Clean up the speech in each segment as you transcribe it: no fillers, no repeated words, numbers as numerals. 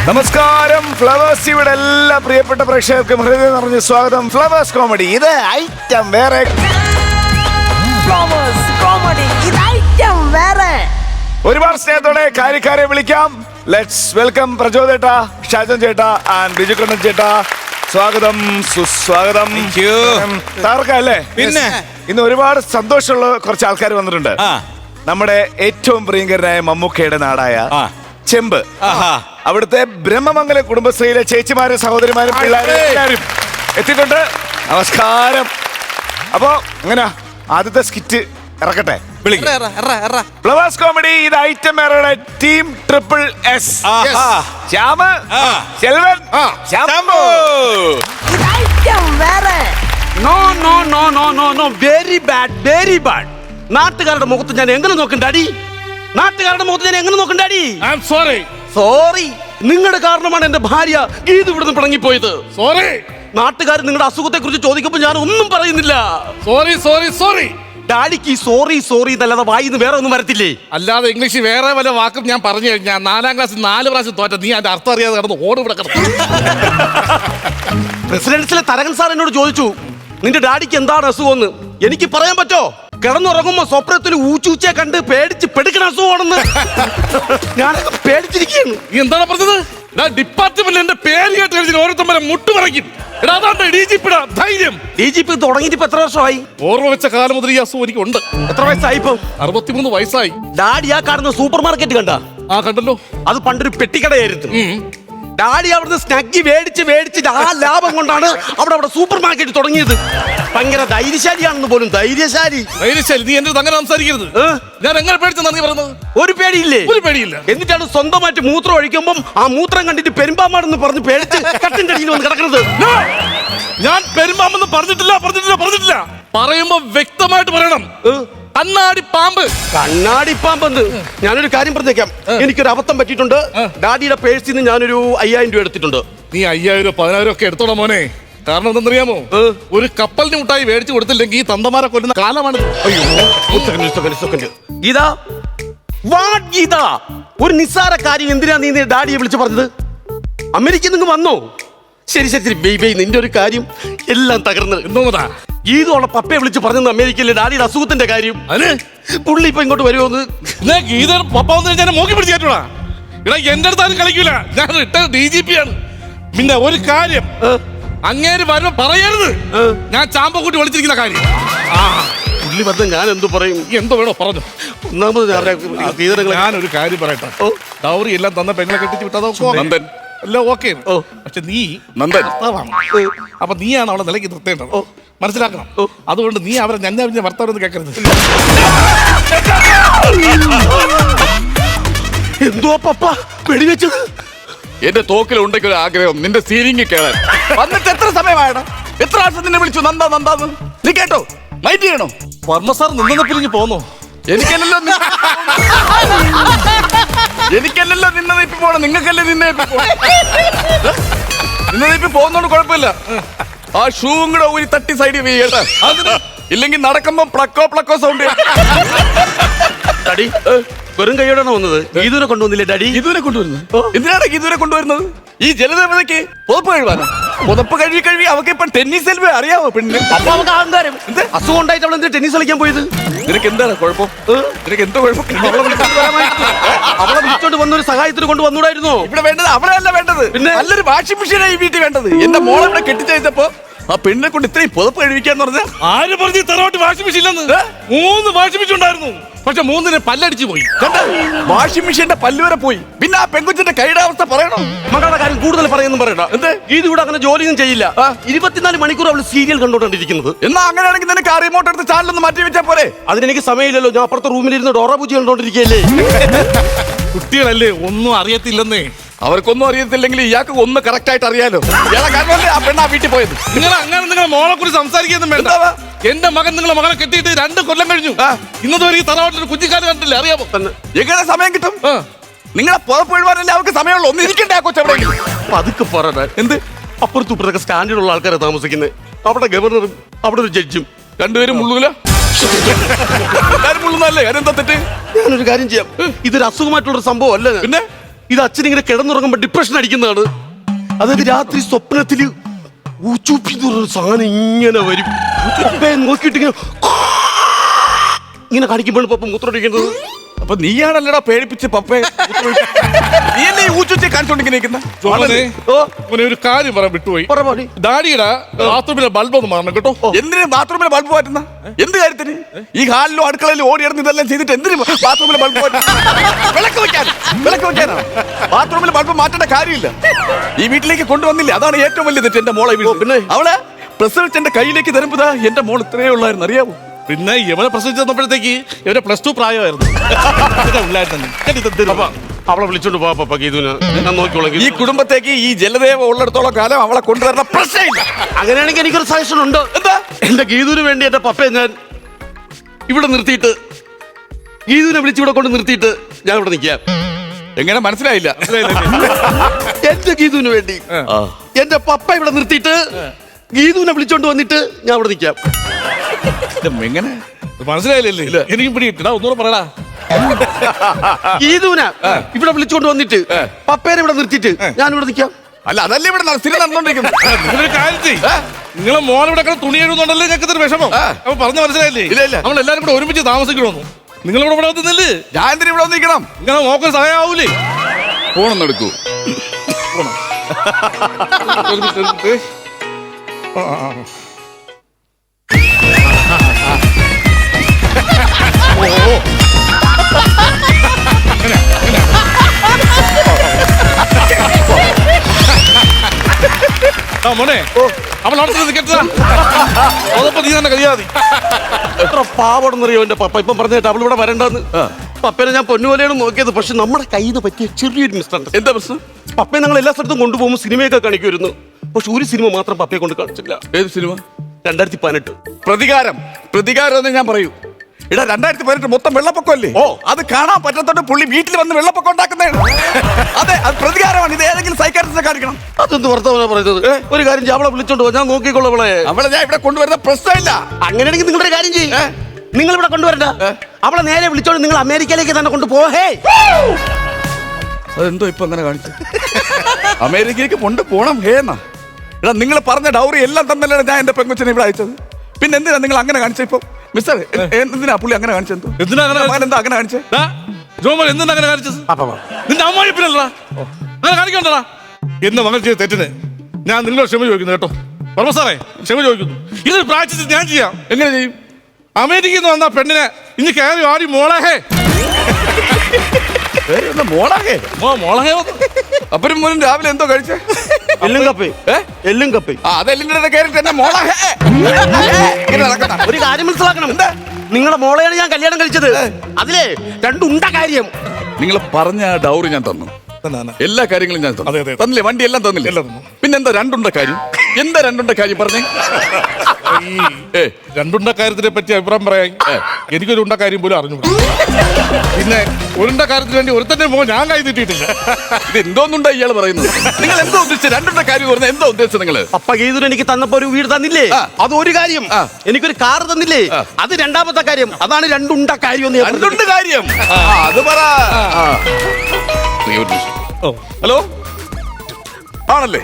നമസ്കാരം ഫ്ലവേഴ്സ് ഇവിടെ എല്ലാ പ്രിയപ്പെട്ട പ്രേക്ഷകർക്കും ഹൃദയം നിറഞ്ഞ സ്വാഗതം. ഫ്ലവേഴ്സ് കോമഡി ഇത് ഐറ്റം വേറെ. ഫ്ലവേഴ്സ് കോമഡി ഇത് ഐറ്റം വേറെ. ഒരുപാട് സ്നേഹത്തോടെ കാര്യക്കാരെ വിളിക്കാം. ലെറ്റ്സ് വെൽക്കം പ്രചോദേട്ടാ, ഷാജൻ ചേട്ടാ ആൻഡ് ബിജുക്കണ്ണൻ ചേട്ടാ. സ്വാഗതം, സുസ്വാഗതം. താർക്കല്ലേ? പിന്നെ ഇന്ന് ഒരുപാട് സന്തോഷമുള്ള കുറച്ച് ആൾക്കാർ വന്നിട്ടുണ്ട്. നമ്മുടെ ഏറ്റവും പ്രിയങ്കരനായ മമ്മൂക്കയുടെ നാടായ ചെമ്പ്, അവിടുത്തെ ബ്രഹ്മമംഗലം കുടുംബശ്രീയിലെ ചേച്ചിമാരും സഹോദരിമാരും പിള്ളേരും എല്ലാവരും എത്തിയിട്ടുണ്ട്. നമസ്കാരം. അപ്പോ അങ്ങനെ ആദ്യത്തെ സ്കിറ്റ് ഇറക്കട്ടെ. ഫ്ലവേഴ്സ് കോമഡി ഇത് ഐറ്റം വേറെ. Team triple S. Shyam, Selvan, Shambhu. ഇത് ഐറ്റം വേറെ. No no no no no no very bad, very bad. നാട്ടുകാരുടെ മുഖത്ത് ഞാൻ എങ്ങനെ നോക്കണ്ടാടി? നാട്ടുകാരുടെ മുഖത്ത് ഞാൻ എങ്ങനെ നോക്കണ്ടാടി? I am sorry. സോറി, നിങ്ങളുടെ കാരണമാണ് എന്റെ ഭാര്യ ഗീത് ഇവിടുന്ന് പിണങ്ങിപ്പോയത്. സോറി. നാട്ടുകാർ നിങ്ങളുടെ അസുഖത്തെ കുറിച്ച് ചോദിക്കുമ്പോൾ ഞാൻ ഒന്നും പറയുന്നില്ല. Sorry sorry sorry. ഡാഡിക്ക് സോറി സോറി എന്നല്ലാതെ വായിന്ന് വേറെ ഒന്നും വരത്തില്ലേ? അല്ലാതെ ഇംഗ്ലീഷ് വേറെ വല്ല വാക്കും ഞാൻ പറഞ്ഞു കഴിഞ്ഞാൽ 4ാം ക്ലാസ്സിൽ 4 പ്രാവശ്യം തോറ്റ നീ അതിന്റെ അർത്ഥം അറിയാതെ കിടന്ന് ഇവിടെ കിടന്നു. പ്രസിഡൻസിലെ തരകൻ സാർ എന്നോട് ചോദിച്ചു, നിന്റെ ഡാഡിക്ക് എന്താണ് അസുഖമെന്ന്. എനിക്ക് പറയാൻ പറ്റോ? കിടന്നുറങ്ങുമ്പോ സ്വപ്നത്തിൽ ഊച്ചൂച്ചയെ കണ്ട് പേടിച്ച് പെടുക്കണ അസുഖമാണെന്ന്. ഞാനൊക്കെ പേടിച്ചിരിക്കുകയാണ്. നീ എന്താണ് പറഞ്ഞത്? ഡിപ്പാർട്ട്മെന്റിൽ എന്റെ പേര് കേട്ട് കഴിഞ്ഞാൽ ഓരോരുത്തം വരെ മുട്ടുപറയ്ക്കും. എടാ അതാണ്ട് DGP ധൈര്യം. DGP തുടങ്ങിയിട്ട് ഇപ്പൊ എത്ര വർഷമായി? ഓർമ്മ വെച്ച കാലം മുതൽ ഈ അസുഖം എനിക്ക് ഉണ്ട്. എത്ര വയസ്സായി ഇപ്പൊ? 63 വയസ്സായി. ഡാഡി ആ കാണുന്ന സൂപ്പർ മാർക്കറ്റ് കണ്ട? കണ്ടല്ലോ. അത് പണ്ടൊരു പെട്ടിക്കടയായിരുന്നു. ഡാഡി അവിടുന്ന് സ്നാക്കി മേടിച്ച് ആ ലാഭം കൊണ്ടാണ് അവിടെ സൂപ്പർ മാർക്കറ്റ് തുടങ്ങിയത്. ഭയങ്കര ധൈര്യശാലിയാണെന്ന് പോലും. ധൈര്യശാലി. നീ എന്റെ അങ്ങനെ സംസാരിക്കരുത്. ഞാൻ എങ്ങനെ പേടിച്ചെന്നാ നീ പറഞ്ഞത്? ഒരു പേടിയില്ലേ? ഒരു പേടിയില്ല. എന്നിട്ടാണ് സ്വന്തമായിട്ട് മൂത്രം ഒഴിക്കുമ്പം ആ മൂത്രം കണ്ടിട്ട് പെരുമ്പാമാണെന്ന് പറഞ്ഞ് പേടിച്ച് കട്ടിന്റെ അടിയിൽ വന്ന് കിടക്കുന്നത്. ഞാൻ പെരുമ്പാമെന്ന് പറഞ്ഞിട്ടില്ല. പറയുമ്പോ വ്യക്തമായിട്ട് പറയണം. കണ്ണാടി പാമ്പെന്ന്. ഞാനൊരു കാര്യം പറഞ്ഞേക്കാം. എനിക്കൊരു അബദ്ധം പറ്റിയിട്ടുണ്ട്. ഡാഡിയുടെ പേഴ്സിൽ നിന്ന് ഞാനൊരു 5000 രൂപ എടുത്തിട്ടുണ്ട്. നീ 5000 10,000 ഒക്കെ എടുത്തോളാം മോനെ. കാരണം എന്തെന്നറിയാമോ? ഒരു കപ്പലിന് മുട്ടായി മേടിച്ചു കൊടുത്തില്ലെങ്കിൽ ഈ തന്തമാരെ കൊല്ലുന്ന കാലമാണ്. ഗീതാ, വാട്ട് ഗീതാ? ഒരു നിസ്സാര കാര്യം എന്തിനാ നീ ഡാഡിയെ വിളിച്ചു പറഞ്ഞത്? അമേരിക്കയിൽ നിന്ന് വന്നോ? ശരി ബേബി, നിന്റെ ഒരു കാര്യം എല്ലാം തകർന്ന്. എന്തോന്നാ ഗീതോളെ പപ്പയെ വിളിച്ച് പറഞ്ഞത് അമേരിക്കയിലെ ഡാഡിയുടെ അസുഖത്തിന്റെ കാര്യം. പുള്ളി ഇപ്പൊ ഇങ്ങോട്ട് വരുമോന്ന്? ഗീത പപ്പ വന്നു ഞാൻ മോക്കി പിടിച്ച് കേട്ടോടാ. എടാ എന്റെ അടുത്താരും കളിക്കൂല. ഞാൻ റിട്ടയർ DGP ആണ്. പിന്നെ ഒരു കാര്യം അങ്ങേര് വരുമ്പോ പറയരുത് ഞാൻ ചാമ്പക്കൂട്ടി വിളിച്ചിരിക്കുന്ന കാര്യം. പുള്ളി പറഞ്ഞ ഞാൻ എന്തു പറയും? എന്തോ വേണോ പറഞ്ഞു. ഒന്നാമത് ഞാനൊരു കാര്യം പറയട്ടെ. ഡൗറി എല്ലാം തന്ന പെങ്ങളെ കെട്ടിച്ച് വിട്ടതോ നന്ദൻ എല്ലാം ഓക്കെ. പക്ഷെ നീ നന്ദൻ അപ്പൊ നീയാണ് അവളെ നിലയ്ക്ക് നിർത്തേണ്ടത്. മനസ്സിലാക്കണം. അതുകൊണ്ട് നീ അവരെ ഞഞ്ഞ ഭർത്താവ് കേൾക്കരുത്. എന്തോ പപ്പ വെടിവെച്ചത്? എന്റെ തോക്കിലുണ്ടെങ്കിൽ ഒരു ആഗ്രഹം നിന്റെ സീരിങ് കേറാൻ. വന്നിട്ട് എത്ര സമയമായടാ? എത്ര ആഴ്ച നിന്നെ വിളിച്ചു നന്ദാന്ന്? നീ കേട്ടോ? മൈൻഡ് ചെയ്യണോ? വർമ്മ സാർ നിന്നെ പിരിഞ്ഞ് പോന്നോ? എനിക്കല്ലല്ലോ നിന്നെ ഇപ്പൊ പോണം. നിങ്ങൾക്കല്ലേ നിന്നെ ഇപ്പൊ പോകുന്നോണ്ട് കുഴപ്പമില്ല. ആ ഷൂവും കൂടെ ഊരി തട്ടി സൈഡിൽ വീട്ടാ. ഇല്ലെങ്കിൽ നടക്കുമ്പോ പ്ലക്കോ സൗണ്ട്. ഡാഡി വെറും കൈയോടാണ് വന്നത്. ഗീതുവിനെ കൊണ്ടുവന്നില്ലേ ഡാഡി? ഗീതുവിനെ കൊണ്ടുവരുന്നത് എന്തിനാണ്? ഗീതുവിനെ കൊണ്ടുവരുന്നത് ഈ ജലദേവതയ്ക്ക് പുതപ്പ് കഴിവാനോ? പുതപ്പ് കഴുകി അവക്ക് ഇപ്പൊ ടെന്നീസ് എൽവേ അറിയാമോ? പെണ്ണിന് അപ്പൊ അവൾക്ക് അഹങ്കാരം. അസുഖം ഉണ്ടായിട്ട് അവൾ എന്തിനാ ടെന്നീസ് കളിക്കാൻ പോയത്? നിനക്ക് എന്താണ് കുഴപ്പം? നിനക്ക് എന്തോ കുഴപ്പം? അവളെ വിളിച്ചോണ്ട് വന്നൊരു സഹായത്തിന് കൊണ്ട് വന്നൂടായിരുന്നോ? ഇവിടെ വേണ്ടത് അവളെയല്ല വേണ്ടത്. പിന്നെ നല്ലൊരു വാഷിംഗ് മെഷീനായി വീട്ടിൽ വേണ്ടത്. എന്റെ മോളെ ഇവിടെ കെട്ടിച്ചയച്ചപ്പോ ആ പെണ്ണിനെ കൊണ്ട് ഇത്രയും പുതപ്പ് കഴിവിക്കാന്ന് പറഞ്ഞാൽ ആര് പറഞ്ഞ് തറവാട്ട് വാഷിംഗ് മെഷീൻ ഇല്ലെന്ന്? 3 വാഷിംഗ് മെഷീൻ ഉണ്ടായിരുന്നു. പക്ഷെ 3 പല്ലടിച്ചു പോയി. വാഷിംഗ് മെഷീന്റെ പല്ല് വരെ പോയി. പിന്നെ ആ പെങ്കുച്ചിന്റെ കൈയുടെ അവസ്ഥ പറയണോ? മകളുടെ കാര്യം കൂടുതൽ പറയുന്നു പറയണ്ട. എന്ത് ഇത് ഇവിടെ അങ്ങനെ ജോലിയൊന്നും ചെയ്യില്ല. 24 മണിക്കൂർ അവള് സീരിയൽ കണ്ടോണ്ടിരിക്കുന്നത്. എന്നാ അങ്ങനെയാണെങ്കിൽ നിനക്ക് ആ റിമോട്ട് എടുത്ത് ചാനലൊന്ന് മാറ്റി വെച്ചാൽ പോരെ? അതിനെനിക്ക് സമയമില്ലല്ലോ. ഞാൻ അപ്പുറത്തെ റൂമിലിരുന്ന് ഡോറ പൂജ കണ്ടോണ്ടിരിക്കുകയല്ലേ. കുട്ടികളല്ലേ, ഒന്നും അറിയത്തില്ലെന്നേ. അവർക്കൊന്നും അറിയത്തില്ലെങ്കിൽ ഇയാൾക്ക് ഒന്ന് കറക്റ്റ് ആയിട്ട് അറിയാലോ. ഇയാളെ കാരണമല്ലേ ആ പെണ്ണ വീട്ടിൽ പോയത്. നിങ്ങളെ മോളെ കുറിച്ച് സംസാരിക്കുന്നു വേണ്ട. എന്റെ മകൻ നിങ്ങളെ മകനെ കെട്ടിയിട്ട് 2 കൊല്ലം കഴിഞ്ഞു. ഇന്നത്തെ വരെ ഈ തറവാട്ടിൽ കുഞ്ഞിക്കാര് കണ്ടില്ല. അറിയാമോ? എങ്ങനെ സമയം കിട്ടും? നിങ്ങളെ പുറപ്പ് എഴുതാനല്ലേ അവർക്ക് സമയമുള്ളൂ. ഒന്ന് ഇരിക്കണ്ടേ ആ കൊച്ചെവിടെ? പതുക്കെ പറ. എന്ത് അപ്പുറത്തും ഇപ്പുറത്തൊക്കെ സ്റ്റാൻഡേർഡുള്ള ആൾക്കാരെ താമസിക്കുന്നത്. അവിടെ ഗവർണറും അവിടെ ഒരു ജഡ്ജും. രണ്ടുപേരും മുള്ളൂല. ഞാനൊരു കാര്യം ചെയ്യാം, ഇതൊരു അസുഖമായിട്ടുള്ളൊരു സംഭവം അല്ല. പിന്നെ ഇത് അച്ഛൻ ഇങ്ങനെ കിടന്നുറങ്ങുമ്പോ ഡിപ്രഷൻ അടിക്കുന്നതാണ്. അതായത് രാത്രി സ്വപ്നത്തില് ഊച്ചൂപ്പി എന്ന് പറഞ്ഞ സാധനം ഇങ്ങനെ വരും. പപ്പയെ നോക്കിയിട്ട് ഇങ്ങനെ കാണിക്കുമ്പോൾ പപ്പ മൂത്രമൊഴിക്കുന്നത്. അപ്പൊ നീയാണല്ലടാ പേടിപ്പിച്ച് പപ്പേ. നീ എന്നെ ഈ ഊച്ചുച്ചെ കാണിച്ചോണ്ടിങ്ങനെ ഓ മോനെ ഒരു കാര്യം പറയാൻ വിട്ടുപോയി. ഡാഡിയുടെ ബാത്റൂമിലെ ബൾബ് ഒന്ന് മാറണം കേട്ടോ. എന്തിനു ബാത്റൂമിലെ ബൾബ് മാറ്റുന്ന? എന്ത് കാര്യത്തിന്? ഈ ഹാളിലും അടുക്കളയിലും ഓടിയിടുന്ന ഇതെല്ലാം ചെയ്തിട്ട് എന്തിനു ബാത്റൂമിലെ ബൾബ് വിളക്ക് വെക്കാനാണ്. ബാത്റൂമിലെ ബൾബ് മാറ്റേണ്ട കാര്യമില്ല. ഈ വീട്ടിലേക്ക് കൊണ്ടുവന്നില്ല, അതാണ് ഏറ്റവും വലിയ തെറ്റ്. എന്റെ മോളെ വീട്ടിൽ പിന്നെ അവളെ പ്രസവിച്ച് എന്റെ കയ്യിലേക്ക് തരുമ്പോഴാ എന്റെ മോൾ ഇത്രയേ ഉള്ളായിരുന്നു, അറിയാമോ? പിന്നെ ഇവനെ പ്രസവിച്ച് തന്നപ്പോഴത്തേക്ക് ഇവരെ +2 പ്രായമായിരുന്നു. അവളെ വിളിച്ചോണ്ട് പോവാ പപ്പ ഗീതുവിനെ, ഞാൻ നോക്കിക്കോളാം. ഈ കുടുംബത്തേക്ക് ഈ ജലദേവ ഉള്ളിടത്തോളം കാലം അവളെ കൊണ്ടുവരുന്ന പ്രശ്നമില്ല. അങ്ങനെയാണെങ്കിൽ എനിക്കൊരു സജഷൻ ഉണ്ട്. എന്താ? എന്റെ ഗീതുവിന് വേണ്ടി എന്റെ പപ്പയെ ഞാൻ ഇവിടെ നിർത്തിയിട്ട്, ഗീതുവിനെ വിളിച്ച് ഇവിടെ കൊണ്ട് നിർത്തിയിട്ട് ഞാൻ ഇവിടെ നിൽക്കാം. എങ്ങനെ മനസ്സിലായില്ല? എന്റെ ഗീതുവിന് വേണ്ടി എന്റെ പപ്പ ഇവിടെ നിർത്തിയിട്ട് ഗീതുവിനെ വിളിച്ചോണ്ട് വന്നിട്ട് ഞാൻ ഇവിടെ നിൽക്കാം. എങ്ങനെ മനസ്സിലായില്ലേ? എനിക്കും പിടിയിട്ടാ, ഒന്നുകൂടെ പറയടാ. ഗീതുവിനെ ഇവിടെ വിളിച്ചോണ്ട് വന്നിട്ട് പപ്പേനെ ഇവിടെ നിർത്തിയിട്ട് ഞാൻ ഇവിടെ നിൽക്കാം. അല്ല, അതല്ലേ ഇവിടെ സ്ഥിരം നടന്നുകൊണ്ടിരിക്കുന്നത്. നിങ്ങളൊരു കാര്യം ചെയ്യ്. നിങ്ങളെ മോൻ ഇവിടെ തുണി എഴുതുന്നുണ്ടല്ലോ, ഞങ്ങൾക്ക് വിഷമം. അപ്പൊ പറഞ്ഞ മനസ്സിലായില്ലേ? ഇല്ല. നമ്മൾ എല്ലാരും കൂടെ ഒരുമിച്ച് താമസിക്കണമെന്നു. നിങ്ങളിവിടെ ഇവിടെ വന്നില്ലേ? ഞാൻ എന്തിനാ ഇവിടെ വന്നിരിക്കണം? ഇങ്ങനെ നോക്കാൻ സഹായാവൂലേ? ഫോണൊന്നും എടുക്കൂ. മോനെ അവൾ അവിടെ കേട്ടാ അതപ്പോ നീ തന്നെ കഴിയാതി. എത്ര പാവടെന്നറിയോ എന്റെ പപ്പ. ഇപ്പം പറഞ്ഞിട്ട് അവൾ ഇവിടെ വരണ്ടെന്ന്. പപ്പേനെ ഞാൻ പൊന്നുപോലെയാണ് നോക്കിയത്. പക്ഷെ നമ്മുടെ കയ്യിൽ നിന്ന് പറ്റിയ ചെറിയൊരു മിസ്റ്റേക്ക്. എന്താ പ്രശ്നം? പപ്പയെ ഞങ്ങൾ എല്ലാ സ്ഥലത്തും കൊണ്ടുപോകുമ്പോൾ സിനിമയൊക്കെ കാണിക്കുമായിരുന്നു. പക്ഷെ ഒരു സിനിമ മാത്രം പപ്പയെ കൊണ്ട് കാണിച്ചില്ല. ഏത് സിനിമ? 2018 പ്രതികാരം എന്ന് ഞാൻ പറയൂ. ഇടാ 2018 മൊത്തം വെള്ളപ്പൊക്കമല്ലേ? അത് കാണാൻ പറ്റത്തോണ്ട് പുള്ളി വീട്ടിൽ വന്ന് വെള്ളപ്പൊക്കം ഉണ്ടാക്കുന്നതാണ്. അതെ, അത് പ്രതികാരമാണ്. ഇത് ഏതെങ്കിലും സൈക്കാട്രിസ്റ്റിനെ കാണിക്കണം. അതെന്ത് വർത്തമാനം പറയുന്നത്? ഒരു കാര്യം ചെയ്യ്, അവളെ വിളിച്ചോണ്ട് പോവാ, ഞാൻ നോക്കിക്കോളാം അവളെ. അവളെ ഞാൻ ഇവിടെ കൊണ്ടുവരുന്ന പ്രശ്നമില്ല. അങ്ങനെയാണെങ്കിൽ നിങ്ങളുടെ കാര്യം ചെയ്യ്, നിങ്ങൾ ഇവിടെ കൊണ്ടുവരണ്ട. അവളെ നേരെ വിളിച്ചോണ്ട് നിങ്ങൾ അമേരിക്കയിലേക്ക് തന്നെ കൊണ്ടുപോഹേ. അതെന്തോ ഇപ്പൊ അങ്ങനെ കാണിച്ചു? അമേരിക്കയ്ക്ക് പോണം ഹേന്നാ. എടാ, നിങ്ങൾ പറഞ്ഞ ഡൗറി എല്ലാം തന്നല്ലേ ഞാൻ എന്റെ പെങ്കൊച്ചിനെ ഇവിടെ അയച്ചത്. പിന്നെ എന്തിനാ നിങ്ങൾ അങ്ങനെ കാണിച്ചത്? ഇപ്പൊ മിസ്റ്റർ എന്തിനാ പുള്ളി അങ്ങനെ കാണിച്ചത്? എന്തിനാ അങ്ങനെ കാണിച്ചത്? ജോമോൻ എന്തിനാ അങ്ങനെ കാണിച്ചത്? നിന്റെ അമ്മായിപ്പിനല്ലടാ അങ്ങനെ കാണിക്കണ്ടടാ. എന്റെ മകൻ ചെയ്ത തെറ്റിന് ഞാൻ നിങ്ങളോട് ക്ഷമ ചോദിക്കുന്നു കേട്ടോ. വർമ്മ സാറേ, ക്ഷമ ചോദിക്കുന്നു. ഇതൊരു പ്രാക്ടീസ് ഞാൻ ചെയ്യാം. എങ്ങനെ ചെയ്യും? അമേരിക്കയിൽ നിന്ന് വന്ന പെണ്ണിനെ ഇനി കയറി ആടി മോളഹേ മോളാകെ മോളഹേ. അപ്പനും മോനും രാവിലെ എന്തോ കഴിച്ചേ? എല്ലും കപ്പേ. അതെല്ലിന്റെ കയറിട്ട് എന്നെ മോളാകെ. ഒരു കാര്യം മനസ്സിലാക്കണം. എന്താ? നിങ്ങളുടെ മോളെയാണ് ഞാൻ കല്യാണം കഴിച്ചത്. അതിലെ രണ്ടുണ്ട കാര്യം. നിങ്ങൾ പറഞ്ഞ ഡൗറി ഞാൻ തന്നു, എല്ലാ കാര്യങ്ങളും ഞാൻ തന്നില്ലേ? വണ്ടി എല്ലാം തന്നില്ലേ? പിന്നെന്താ രണ്ടുണ്ട കാര്യം? എന്താ രണ്ടുണ്ട കാര്യം പറഞ്ഞേ? ഈ രണ്ടുണ്ട കാര്യത്തിനെ പറ്റി അഭിപ്രായം പറയാൻ എനിക്കൊരു ഉണ്ട കാര്യം പോലും അറിഞ്ഞു. പിന്നെ ഒരുണ്ട കാര്യത്തിന് വേണ്ടി ഒരുത്തന്നെ മോൻ ഞാൻ കൈ തെറ്റിയിട്ടില്ല. ഇത് എന്തോന്നുണ്ടാ ഇയാള് പറയുന്നത്? നിങ്ങൾ എന്തോ ഉദ്ദേശിച്ചത്? രണ്ടുണ്ട കാര്യം പറഞ്ഞാൽ എന്തോ ഉദ്ദേശിച്ചത് നിങ്ങള്? പപ്പ ഗീതുവിന് എനിക്ക് തന്നപ്പോ ഒരു വീട് തന്നില്ലേ? അത് ഒരു കാര്യം. എനിക്കൊരു കാർ തന്നില്ലേ? അത് രണ്ടാമത്തെ കാര്യം. അതാണ് രണ്ടുണ്ട കാര്യം. രണ്ടുണ്ട് കാര്യം അത് പറ. ഹലോ, ആണല്ലേ?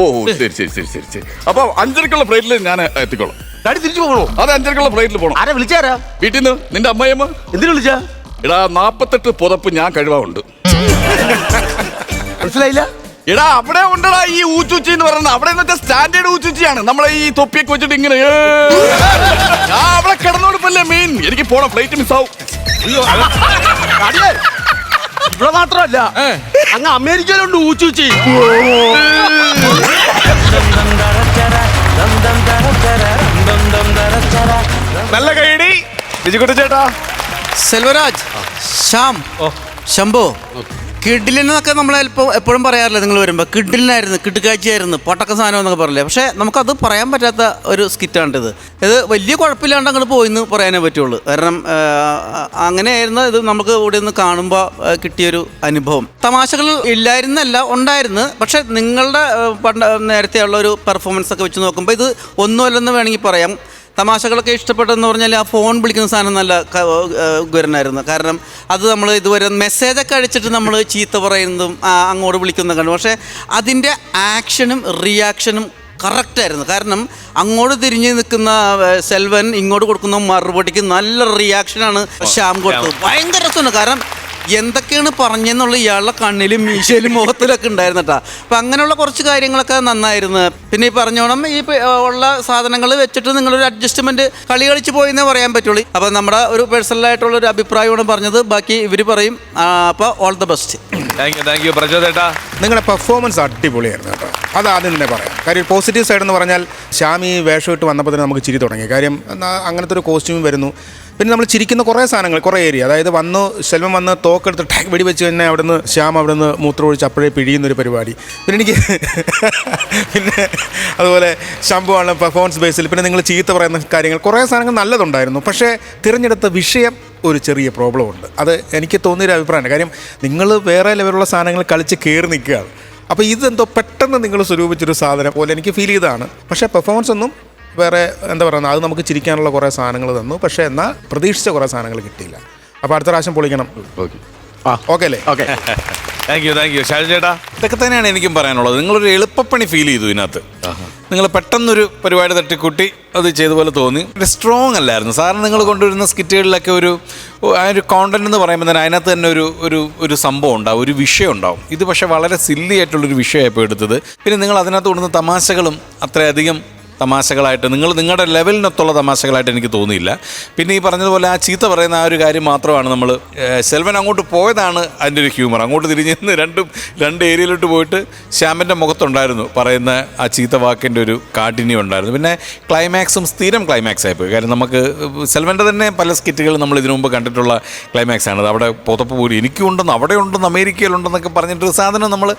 ഓ ശരി. അപ്പൊ 5:30ക്കുള്ള ഫ്ലൈറ്റിൽ ഞാൻ എത്തിക്കോളാം. ഡാഡി തിരിച്ചു പോകണോ? അതെ, 5:30ക്കുള്ള ഫ്ലൈറ്റിൽ പോകണം. ആരാ വിളിച്ചാരാ? വീട്ടിൽ നിന്ന് നിന്റെ അമ്മയമ്മ. എന്തിനു വിളിച്ചാ? എടാ 48 പുതപ്പ് ഞാൻ കഴിവാറുണ്ട്. മനസ്സിലായില്ല? എടാ അവിടെ ഉണ്ടടാ ഈ ഊച്ചുച്ചി എന്ന് പറയുന്നത്. അവിടെ വെച്ചാൽ സ്റ്റാൻഡേർഡ് ഊച്ചുച്ചിയാണ്. നമ്മളെ ഈ തൊപ്പിയൊക്കെ വെച്ചിട്ട് ഇങ്ങനെ അവിടെ കിടന്നോടുപ്പല്ലേ മെയിൻ. എനിക്ക് പോണം, ഫ്ലൈറ്റ് മിസ്സാവും. ഇവിടെ മാത്രമല്ല, അങ്ങ് അമേരിക്കയിലുണ്ട് ഊച്ചുച്ചി. നല്ല കൈയടി വിജയകുട്ടി ചേട്ടാ. സെൽവരാജ്, ശ്യാം, ശംഭു, കിഡിലിനൊക്കെ നമ്മൾ എപ്പോഴും പറയാറില്ല. നിങ്ങൾ വരുമ്പോൾ കിഡിലിനായിരുന്നു, കിട്ടുകാഴ്ചയായിരുന്നു, പൊട്ടക്ക സാധനം എന്നൊക്കെ പറയില്ലേ. പക്ഷേ നമുക്കത് പറയാൻ പറ്റാത്ത ഒരു സ്കിറ്റാണിത്. ഇത് വലിയ കുഴപ്പമില്ലാണ്ട് അങ്ങോട്ട് പോയിന്ന് പറയാനേ പറ്റുള്ളൂ. കാരണം അങ്ങനെയായിരുന്നു ഇത്. നമുക്ക് ഇവിടെ നിന്ന് കാണുമ്പോൾ കിട്ടിയൊരു അനുഭവം. തമാശകൾ ഇല്ലായിരുന്നല്ല, ഉണ്ടായിരുന്നു. പക്ഷേ നിങ്ങളുടെ നേരത്തെയുള്ള ഒരു പെർഫോമൻസ് ഒക്കെ വെച്ച് നോക്കുമ്പോൾ ഇത് ഒന്നുമല്ലെന്ന് വേണമെങ്കിൽ പറയാം. തമാശകളൊക്കെ ഇഷ്ടപ്പെട്ടെന്ന് പറഞ്ഞാൽ ആ ഫോൺ വിളിക്കുന്ന സാധനം നല്ല ഗുരനായിരുന്നു. കാരണം അത് നമ്മൾ ഇതുവരെ മെസ്സേജൊക്കെ അടിച്ചിട്ട് നമ്മൾ ചീത്ത പറയുന്നതും അങ്ങോട്ട് വിളിക്കുന്നതും കണ്ടു. പക്ഷേ അതിൻ്റെ ആക്ഷനും റിയാക്ഷനും കറക്റ്റായിരുന്നു. കാരണം അങ്ങോട്ട് തിരിഞ്ഞ് നിൽക്കുന്ന സെൽവൻ ഇങ്ങോട്ട് കൊടുക്കുന്ന മറുപടിക്ക് നല്ല റിയാക്ഷനാണ് ശ്യാം കൊടുത്തത്. ഭയങ്കര രസമാണ്. കാരണം എന്തൊക്കെയാണ് പറഞ്ഞെന്നുള്ള ഇയാളുടെ കണ്ണിലും മീശയിലും മുഖത്തിലൊക്കെ ഉണ്ടായിരുന്നു കേട്ടോ. അപ്പം അങ്ങനെയുള്ള കുറച്ച് കാര്യങ്ങളൊക്കെ നന്നായിരുന്നു. പിന്നെ ഈ പറഞ്ഞോണം ഈ ഉള്ള സാധനങ്ങൾ വെച്ചിട്ട് നിങ്ങളൊരു അഡ്ജസ്റ്റ്മെൻറ്റ് കളി കളിച്ച് പോയെന്നേ പറയാൻ പറ്റുള്ളൂ. അപ്പം നമ്മുടെ ഒരു പേഴ്സണലായിട്ടുള്ള ഒരു അഭിപ്രായമാണ് പറഞ്ഞത്. ബാക്കി ഇവർ പറയും. അപ്പോൾ all the best. Thank you പ്രചോദേട്ടാ. നിങ്ങളുടെ പെർഫോമൻസ് അടിപൊളിയായിരുന്നു കേട്ടോ. അത് ആദ്യം തന്നെ പറയാം. കാര്യം പോസിറ്റീവ് സൈഡ് എന്ന് പറഞ്ഞാൽ ശ്യാം ഈ വേഷം ഇട്ട് വന്നപ്പോൾ തന്നെ നമുക്ക് ചിരി തുടങ്ങി. കാര്യം അങ്ങനത്തെ ഒരു കോസ്റ്റ്യൂം വരുന്നു. പിന്നെ നമ്മൾ ചിരിക്കുന്ന കുറേ സാധനങ്ങൾ, കുറേ ഏരിയ, അതായത് സെൽവം വന്ന് തോക്കെടുത്ത് ടാക്ക് വെടിവെച്ച് തന്നെ അവിടുന്ന് ശ്യാം അവിടുന്ന് മൂത്രമൊഴിച്ച് അപ്പോഴേ പിഴിയുന്നൊരു പരിപാടി. പിന്നെ എനിക്ക് പിന്നെ അതുപോലെ ശംഭുവാണ് പെർഫോമൻസ് ബേസിൽ. പിന്നെ നിങ്ങൾ ചീത്ത പറയുന്ന കാര്യങ്ങൾ കുറേ സാധനങ്ങൾ നല്ലതുണ്ടായിരുന്നു. പക്ഷേ തിരഞ്ഞെടുത്ത വിഷയം ഒരു ചെറിയ പ്രോബ്ലം ഉണ്ട്. അത് എനിക്ക് തോന്നിയൊരു അഭിപ്രായമാണ്. കാര്യം നിങ്ങൾ വേറെ ലെവലുള്ള സാധനങ്ങൾ കളിച്ച് കയറി നിൽക്കുകയാണ്. അപ്പോൾ ഇതെന്തോ പെട്ടെന്ന് നിങ്ങൾ സ്വരൂപിച്ചൊരു സാധനം പോലെ എനിക്ക് ഫീൽ ചെയ്തതാണ്. പക്ഷേ പെർഫോമൻസ് ഒന്നും വേറെ എന്താ പറയുക, അത് നമുക്ക് ചിരിക്കാനുള്ള കുറേ സാധനങ്ങൾ തന്നു. പക്ഷേ എന്നാൽ പ്രതീക്ഷിച്ച കുറേ സാധനങ്ങൾ കിട്ടിയില്ല. അപ്പോൾ അടുത്ത പ്രാവശ്യം പൊളിക്കണം. ഓക്കെ അല്ലേ? ഓക്കെ, താങ്ക് യു ഷാജു ചേട്ടാ. ഇതൊക്കെ തന്നെയാണ് എനിക്കും പറയാനുള്ളത്. നിങ്ങളൊരു എളുപ്പപ്പണി ഫീൽ ചെയ്തു ഇതിനകത്ത്. നിങ്ങൾ പെട്ടെന്നൊരു പരിപാടി തട്ടിക്കൂട്ടി അത് ചെയ്ത പോലെ തോന്നി. സ്ട്രോങ് അല്ലായിരുന്നു. സാറിന് നിങ്ങൾ കൊണ്ടുവരുന്ന സ്കിറ്റുകളിലൊക്കെ ആ ഒരു കോണ്ടന്റ് എന്ന് പറയുമ്പോൾ തന്നെ അതിനകത്ത് തന്നെ ഒരു സംഭവം ഉണ്ടാവും, ഒരു വിഷയം ഉണ്ടാവും. ഇത് പക്ഷേ വളരെ സില്ലി ആയിട്ടുള്ളൊരു വിഷയമായപ്പോൾ എടുത്തത്. പിന്നെ നിങ്ങൾ അതിനകത്ത് കൊണ്ടുവന്ന തമാശകളും അത്രയധികം തമാശകളായിട്ട് നിങ്ങളുടെ ലെവലിനൊത്തുള്ള തമാശകളായിട്ട് എനിക്ക് തോന്നിയില്ല. പിന്നെ ഈ പറഞ്ഞതുപോലെ ആ ചീത്ത പറയുന്ന ആ ഒരു കാര്യം മാത്രമാണ് നമ്മൾ സെൽവൻ അങ്ങോട്ട് പോയതാണ് അതിൻ്റെ ഒരു ഹ്യൂമർ. അങ്ങോട്ട് തിരിഞ്ഞ് രണ്ട് ഏരിയയിലോട്ട് പോയിട്ട് ശ്യാമിൻ്റെ മുഖത്തുണ്ടായിരുന്നു പറയുന്ന ആ ചീത്ത വാക്കിൻ്റെ ഒരു കാഠിന്യം ഉണ്ടായിരുന്നു. പിന്നെ ക്ലൈമാക്സും സ്ഥിരം ക്ലൈമാക്സ് ആയിപ്പോയി. കാര്യം നമുക്ക് സെൽവൻ്റെ തന്നെ പല സ്കിറ്റുകളും നമ്മൾ ഇതിനു മുമ്പ് കണ്ടിട്ടുള്ള ക്ലൈമാക്സ് ആണ്. അവിടെ പുതപ്പ് പോലും എനിക്കുണ്ടെന്ന് അവിടെ ഉണ്ടെന്ന് അമേരിക്കയിലുണ്ടെന്നൊക്കെ പറഞ്ഞിട്ടൊരു സാധനം നമ്മൾ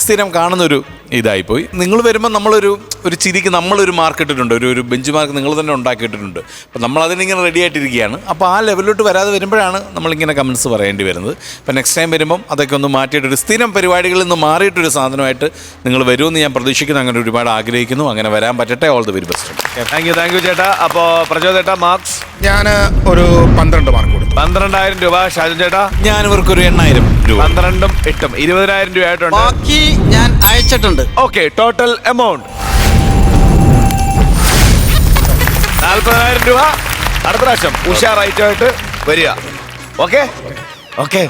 സ്ഥിരം കാണുന്നൊരു ഇതായിപ്പോയി. നിങ്ങൾ വരുമ്പോൾ നമ്മളൊരു ചിരിക്ക് നമ്മളൊരു മാർക്ക് ഇട്ടിട്ടുണ്ട്, ഒരു ബെഞ്ച് മാർക്ക് നിങ്ങൾ തന്നെ ഉണ്ടാക്കിയിട്ടുണ്ട്. അപ്പം നമ്മളതിനിങ്ങനെ റെഡി ആയിട്ടിരിക്കുകയാണ്. അപ്പോൾ ആ ലെവലിലോട്ട് വരാതെ വരുമ്പോഴാണ് നമ്മളിങ്ങനെ കമൻസ് പറയേണ്ടി വരുന്നത്. അപ്പം നെക്സ്റ്റ് ടൈം വരുമ്പം അതൊക്കെ ഒന്ന് മാറ്റിയിട്ടൊരു സ്ഥിരം പരിപാടികളിൽ നിന്ന് മാറിയിട്ടൊരു സാധനമായിട്ട് നിങ്ങൾ വരുമെന്ന് ഞാൻ പ്രതീക്ഷിക്കുന്നു. അങ്ങനെ ഒരുപാട് ആഗ്രഹിക്കുന്നു. അങ്ങനെ വരാൻ പറ്റട്ടെ. All the very best. Thank you ചേട്ടാ. അപ്പോൾ പ്രചോദേട്ടാ മാർക്സ്? ഞാൻ ഒരു 12 മാർക്ക് കൊടുത്തു. 12,000 രൂപ. ഷാജു ചേട്ടാ? ഞാൻ ഇവർക്കൊരു 8,000 രൂപ. 12ഉം 8ഉം 20,000 രൂപ ആയിട്ടുണ്ട്. ബാക്കി ഞാൻ അയച്ചിട്ടുണ്ട്. ഓക്കെ, ടോട്ടൽ എമൗണ്ട് 40,000 രൂപ. അടുത്ത പ്രാവശ്യം ഉഷാറായിട്ട് വരിക. Okay okay.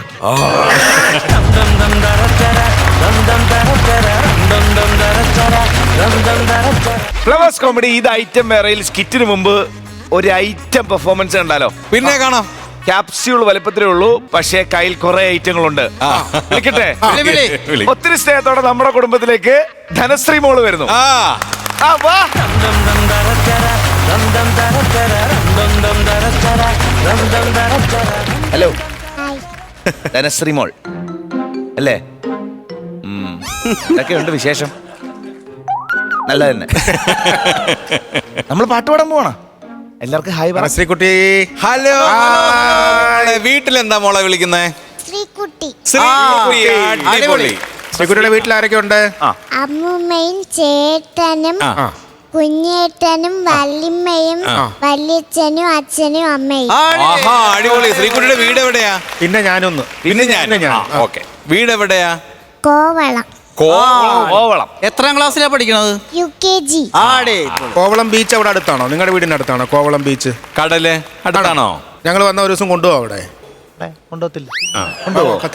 ഫ്ലവേഴ്സ് കോമഡി ഇത് ഐറ്റം വേറെയിൽ സ്കിറ്റിന് മുമ്പ് ഒരു ഐറ്റം പെർഫോമൻസ് കണ്ടാലോ? പിന്നെ കാണാം. ക്യാപ്സ്യൂൾ വലിപ്പത്തിലേ ഉള്ളൂ, പക്ഷേ കയ്യിൽ കുറെ ഐറ്റങ്ങളുണ്ട്. വിളിക്കട്ടെ? ഒത്തിരി സ്നേഹത്തോടെ നമ്മുടെ കുടുംബത്തിലേക്ക് ധനശ്രീ മോള് വരുന്നു. ഹലോ, ധനശ്രീ മോൾ അല്ലേ? ഇതൊക്കെയുണ്ട് വിശേഷം. നല്ല തന്നെ. നമ്മൾ പാട്ട് പാടാൻ പോവാണ്. എല്ലാവർക്കും ഹായ് പറ. ശ്രീകുട്ടി. ഹലോ. വീട്ടിലെന്താ മോളെ വിളിക്കുന്നേ? ശ്രീകുട്ടി. അടിപൊളി. ശ്രീകുട്ടിയുടെ വീട്ടിൽ ആരൊക്കെ ഉണ്ട്? അമ്മൂമ്മയും ചേട്ടനും കുഞ്ഞേട്ടനും വല്യമ്മയും വല്യച്ഛനും അച്ഛനും അമ്മയും. ആഹാ, അടിപൊളി. ശ്രീകുട്ടിയുടെ വീട് എവിടെയാ? പിന്നെ ഞാനൊന്ന്. പിന്നെ ഞാൻ. ഓക്കെ. വീട് എവിടെയാ? കോവളം. കോവളം. എത്രാം ക്ലാസ്സിലാണ് പഠിക്കണത്? UKG. കോവളം ബീച്ച് അവിടെ അടുത്താണോ? നിങ്ങളുടെ വീടിന്റെ അടുത്താണോ കോവളം ബീച്ച്? കടല് അടുത്താണോ? ഞങ്ങൾ വന്ന ഒരു ദിവസം കൊണ്ടുപോകാം അവിടെ.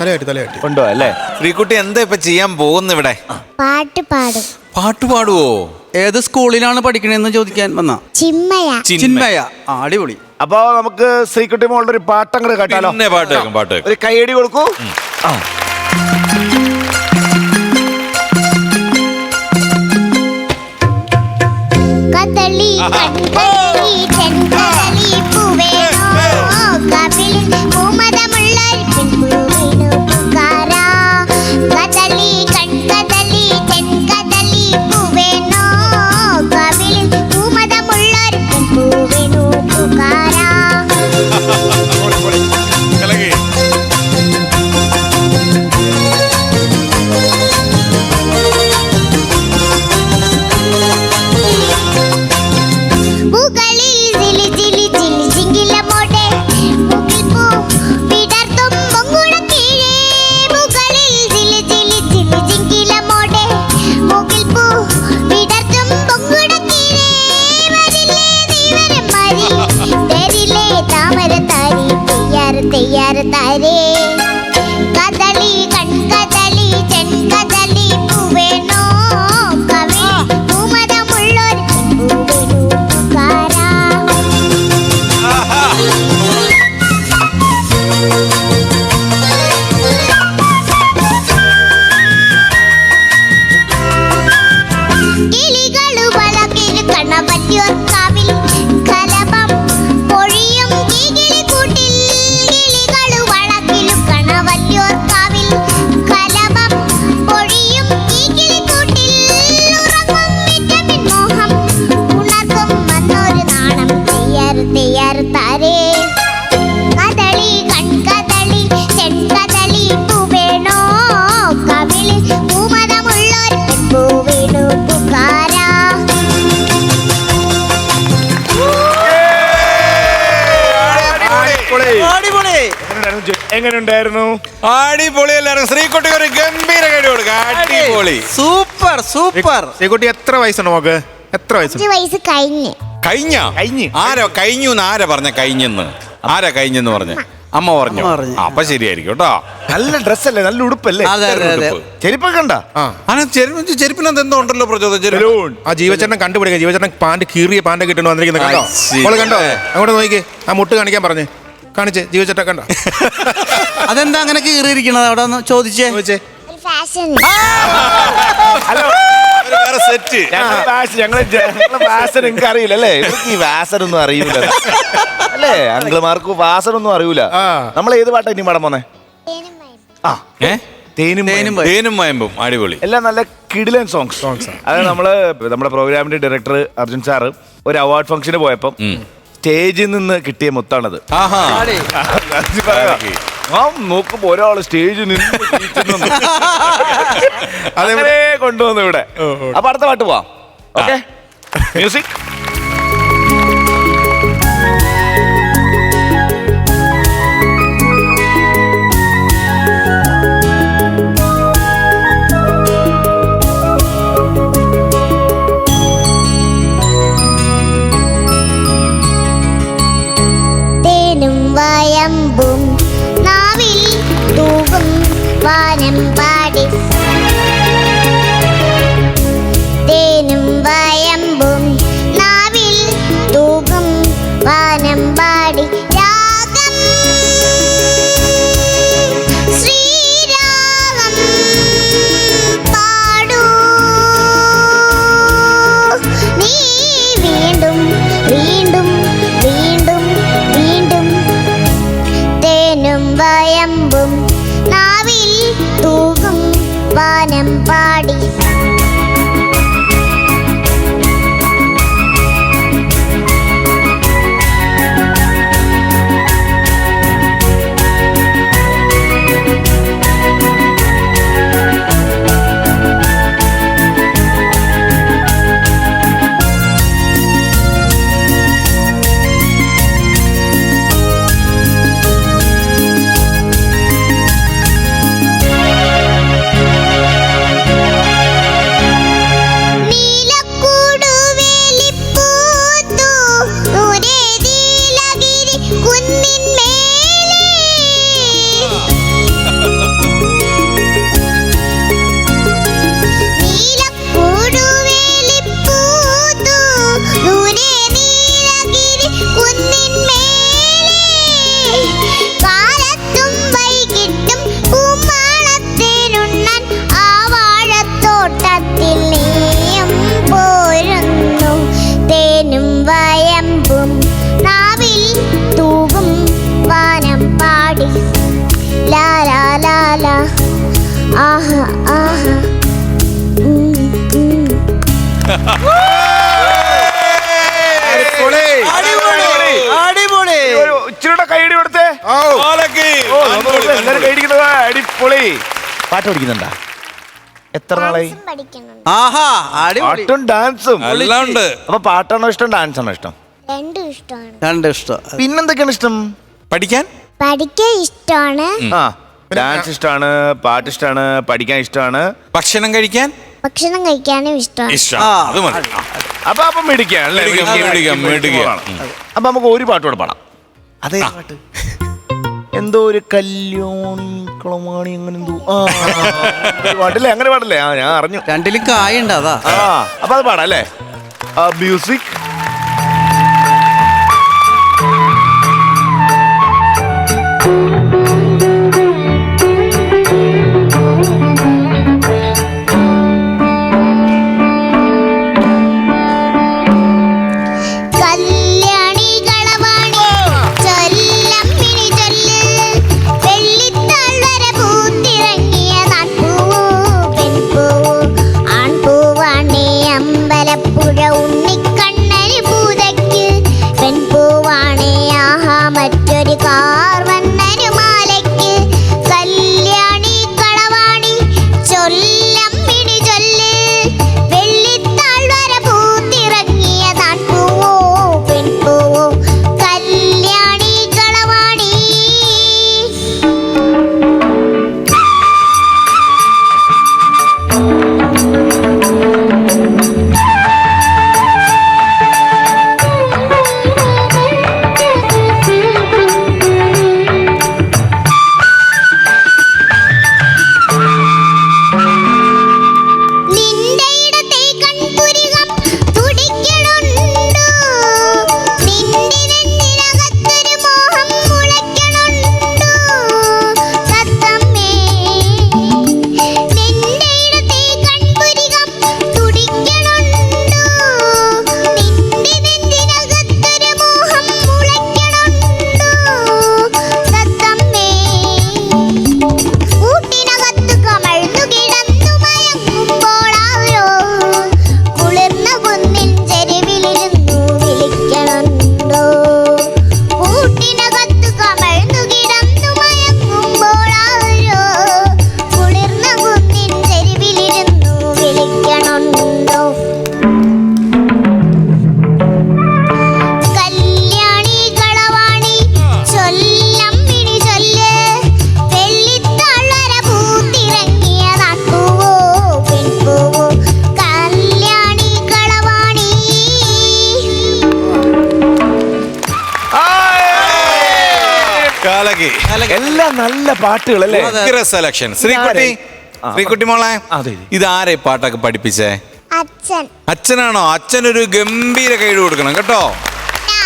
തലയാട്ടി കൊണ്ടുപോവാ അല്ലേ? ശ്രീകുട്ടി എന്താ ഇപ്പൊ ചെയ്യാൻ പോകുന്നു ഇവിടെ? പാട്ട് പാടും. പാട്ട് പാടുവോ? ഏത് സ്കൂളിലാണ് പഠിക്കണേന്ന് ചോദിക്കാൻ വന്ന. ചിന്മയ. അടിപൊളി. അപ്പൊ നമുക്ക് ശ്രീകുട്ടി മോളുടെ ഒരു പാട്ടങ്ങട് കേട്ടാലോ? പിന്നെ പാട്ട് കേൾക്കും. ഒരു കൈയടി കൊടുക്കൂ. കദളി കൺകദളി ചെങ്കദളി പൂവേനോ കവിളിൽ പൂമദമുള്ള പൂവേനോ പുകാരാ. കദളി കൺകദളി ചെങ്കദളി പൂവേനോ കവിളിൽ പൂമദമുള്ള പൂവേനോ പുകാരാ. മുകളിൽ താരേ കദളി കൺകദളി ചെൺകദളി പൂവേണോ കവിൾ പൂമതമുള്ളൊരു പൂവേണൂക്കാരാ കിളികളു വളകിൽ കണവല്യോർക്കാവിൽ കലപം പൊഴിയും കികിളി കൂട്ടിൽ കിളികളു വളകിൽ കണവല്യോർക്കാവിൽ കലപം പൊഴിയും കികിളി കൂട്ടിൽ ഉറങ്ങും വിറ്റമിൻ മോഹം ഉണർത്തും വന്നൊരു നാണം തെയ്യാറ് താരേ കദളി കൺകദളി ചെൺകദളി പൂവേണോ കവിളിൽ പൂമതമുള്ളൊരു പൂവേണു പുകാരാ അടിപൊളി. എങ്ങനെയുണ്ടായിരുന്നു? അടിപൊളിയല്ലായിരുന്നു. ശ്രീകുട്ടിക്ക് ഒരു ഗംഭീര കഴിവ് കൊടുക്കുക. അടിപൊളി. Super super. ശ്രീകുട്ടി എത്ര വയസ്സുണ്ട് നോക്ക്? എത്ര വയസ്സുണ്ട്? 5 വയസ്സ് കഴിഞ്ഞ് കഴിഞ്ഞ ആരോ കഴിഞ്ഞു ആരാ പറഞ്ഞ കഴിഞ്ഞെന്ന്? ആരാ കഴിഞ്ഞെന്ന് പറഞ്ഞ? അമ്മ പറഞ്ഞു. അമ്മ പറഞ്ഞു. അപ്പൊ ശരിയായിരിക്കും കേട്ടോ. നല്ല ഡ്രസ്സല്ലേ, നല്ല ഉടുപ്പല്ലേ? അതെ, അതെ, അതെ. ചെരുപ്പൊക്കെ കണ്ടാ? ചെരുപ്പിനകത്ത് എന്തോ ഉണ്ടല്ലോ പ്രചോദനം. ആ ജീവചേട്ടൻ കണ്ടുപിടിക്കുക. ജീവചേട്ടൻ പാന്റ് കീറിയ പാന്റ് കിട്ടണ വന്നിരിക്കുന്നത് കണ്ടോ? I see. മോള് കണ്ടോ? അങ്ങോട്ട് നോക്കിക്കേ. ആ മുട്ട് കാണിക്കാൻ പറഞ്ഞേ. കാണിച്ചേ ജീവചേട്ട കണ്ടോ? അതെന്താ അങ്ങനെ കീറിയിരിക്കണത്? അവിടെ ഒന്ന് ചോദിച്ചേ. ചോദിച്ചേ. ഒരു ഫാഷൻ വേറെ സെറ്റ്. ഞങ്ങള് വാസന നിങ്ങൾക്ക് അറിയില്ല അല്ലേ? ഇവർക്ക് ഈ വാസന ഒന്നും അറിയൂല അല്ലേ? അങ്കിൾമാർക്ക് വാസന ഒന്നും അറിയൂല. നമ്മൾ ഏത് പാട്ടാ ഇനി പാടാൻ പോന്നെ? ആ തേനും തേനും മയമ്പും. അടിപൊളി. എല്ലാം നല്ല കിടിലൻ സോങ്സ്. അത് നമ്മുടെ പ്രോഗ്രാമിന്റെ ഡയറക്ടർ അർജുൻ സാറ് ഒരു അവാർഡ് ഫംഗ്ഷന് പോയപ്പം സ്റ്റേജിൽ നിന്ന് കിട്ടിയ മുത്താണത്. ആഹാ. നോക്കുമ്പോ ഒരാള് സ്റ്റേജിൽ നിന്ന് അതേ കൊണ്ടുവന്നു ഇവിടെ. അപ്പൊ അടുത്ത പാട്ട് പോവാം. Okay, music. തേനും വയമ്പും നാവിൽ തൂകും വാനം പാടി തേനും വയമ്പും നാവിൽ തൂകും വാനം പാടി രാഗം ശ്രീരാഗം പാടൂ നീ വീണ്ടും വീണ്ടും വീണ്ടും വീണ്ടും തേനും വയമ്പും നാവിൽ തൂകും വാനം പാടി നീലക്കൂടുവേലിപ്പൂത്തു ദൂരെ നീലഗിരി കുന്നിന്മേലെ നീലക്കൂടുവേലിപ്പൂത്തു ദൂരെ നീലഗിരി കുന്നിന്മേലെ കാലത്തും വൈകിട്ടും കുമ്മാളത്തിനുണ്ണാൻ ആ വാഴത്തോട്ടത്തിൽ നീയും പോരുന്നു തേനും വയമ്പും നാവിൽ തൂകും വാനം പാടി ലാലാ ലാലാ ആഹാ ആഹാ അടിപൊളി. ഇച്ചിരിയുടെ കൈയടി കൊടുത്തേ. എല്ലാരും കൈയടിക്കുന്നത് അടിപൊളി. പാട്ട് പഠിക്കുന്നുണ്ടാ? എത്ര നാളായി? ഡാൻസും പഠിക്കുന്നുണ്ട് ആഹാ അടിപൊളി. പാട്ടും ഡാൻസും എല്ലാം ഉണ്ട്. അപ്പൊ പാട്ടാണോ ഇഷ്ടം, ഡാൻസ് ആണോ ഇഷ്ടം? രണ്ടും ഇഷ്ടമാണ് രണ്ട് ഇഷ്ടം. പിന്നെന്തൊക്കെയാണ് ഇഷ്ടം? പഠിക്കാൻ പഠിക്കാൻ ഇഷ്ടമാണ് ആ, ഡാൻസ് ഇഷ്ടമാണ്, പാട്ട് ഇഷ്ടമാണ്, പഠിക്കാൻ ഇഷ്ടമാണ്, ഭക്ഷണം കഴിക്കാൻ ഭക്ഷണം കഴിക്കാനും ഇഷ്ടമാണ് ഇഷ്ടം. അത് മതി. അപ്പൊ മേടിക്കാം അല്ലേ? മേടിക്കാം. അപ്പൊ നമുക്ക് ഒരു പാട്ട് കൂടെ പാടാം. അതേ പാട്ട് എന്തോ ഒരു കല്യോണി കളമാണി അങ്ങനെ എന്തോ പാട്ടില്ലേ, അങ്ങനെ പാടില്ലേ? ആ, ഞാൻ അറിഞ്ഞു. രണ്ടിലും കായുണ്ട് അതാ. അപ്പൊ അത് പാടാം അല്ലേ? മ്യൂസിക്. എല്ലാം നല്ല പാട്ടുകളല്ലേ? സെലക്ഷൻ. ശ്രീകുട്ടി മോളെ, ഇതാരെ പാട്ടൊക്കെ പഠിപ്പിച്ചേ? അച്ഛൻ. അച്ഛനാണോ? അച്ഛനൊരു ഗംഭീര കൈഡ് കൊടുക്കണം കേട്ടോ.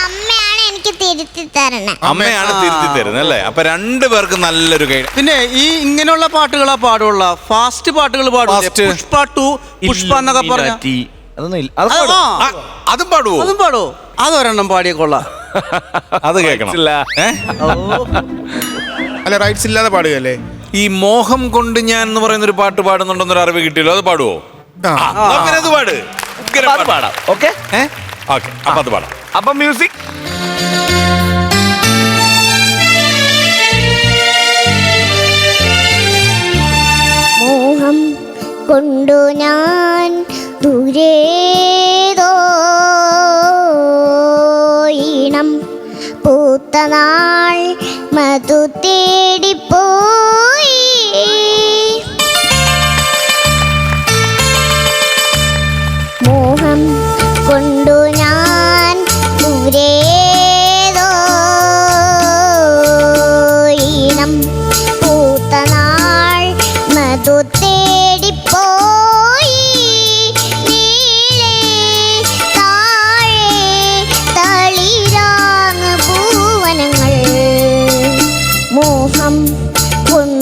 അമ്മയാണ് എനിക്ക് തിരുത്തി തരണേ. അമ്മയാണ് തിരുത്തി തരുന്നത് അല്ലേ? അപ്പൊ രണ്ടുപേർക്ക് നല്ലൊരു കൈഡ്. പിന്നെ ഈ ഇങ്ങനെയുള്ള പാട്ടുകളാ പാടുള്ള, ഫാസ്റ്റ് പാട്ടുകൾ പാടും. പുഷ്പ 2 പുഷ്പ എന്നൊക്കെ പറഞ്ഞ അതും പാടുവോ? അതും പാടുവോ? അതൊരെണ്ണം പാടിയ കൊള്ളാം. അത് കേൾക്കണം. അല്ല, റൈറ്റ്സ് ഇല്ലാതെ പാടുകയല്ലേ? ഈ മോഹം കൊണ്ട് ഞാൻ എന്ന് പറയുന്ന ഒരു പാട്ട് പാടുന്നുണ്ടെന്നൊരു അറിവ് കിട്ടിയല്ലോ, അത് പാടുവോ? അത് പാട്. പാടാം. ഓക്കെ, അപ്പൊ അത് പാടാം. അപ്പൊ മ്യൂസിക്. മോഹം കൊണ്ടു ഞാൻ ദൂരേതോയിണം പൂത്തനാൾ മധു തേടിപ്പോയി. മോഹം കൊണ്ടു ഞാൻ ദൂരേതോയിണം പൂത്തനാൾ മധു തേടിപ്പോയി. നീളെ താഴെ തളിരാങ്ങ് പൂവനങ്ങൾ മോഹം കൊണ്ട്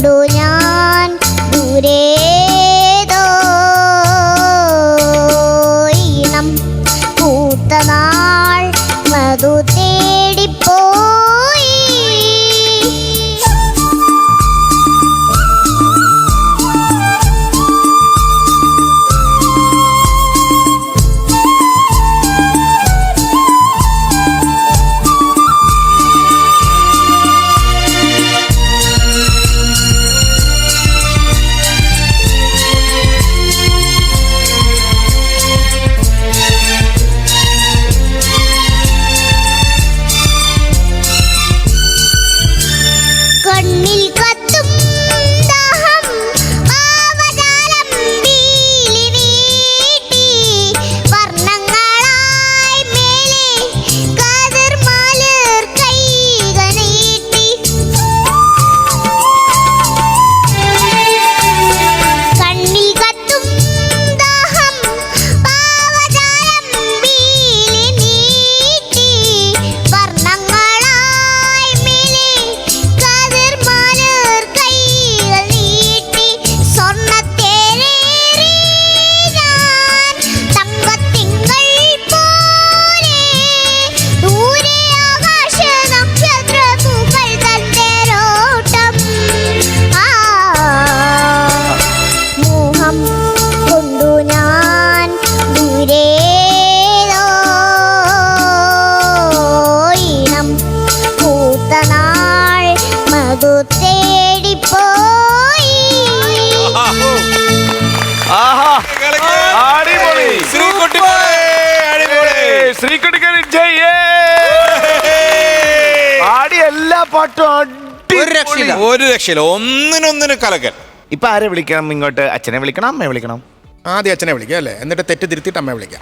മധു തേടിപ്പോയി. ആഹാ അടിപൊളി ശ്രീകുട്ടി ശ്രീകുട്ടിക്ക് ജയ് ആടി എല്ലാ പാട്ടും ഒരു രക്ഷയില്ല. ഒരു രക്ഷയില്ല, ഒന്നിനൊന്നിന് കലക്കൻ. ഇപ്പൊ ആരെ വിളിക്കണം ഇങ്ങോട്ട്? അച്ഛനെ വിളിക്കണം, അമ്മയെ വിളിക്കണം? ആദ്യം അച്ഛനെ വിളിക്കാം അല്ലേ, എന്നിട്ട് തെറ്റ് തിരുത്തിയിട്ട് അമ്മയെ വിളിക്കാം.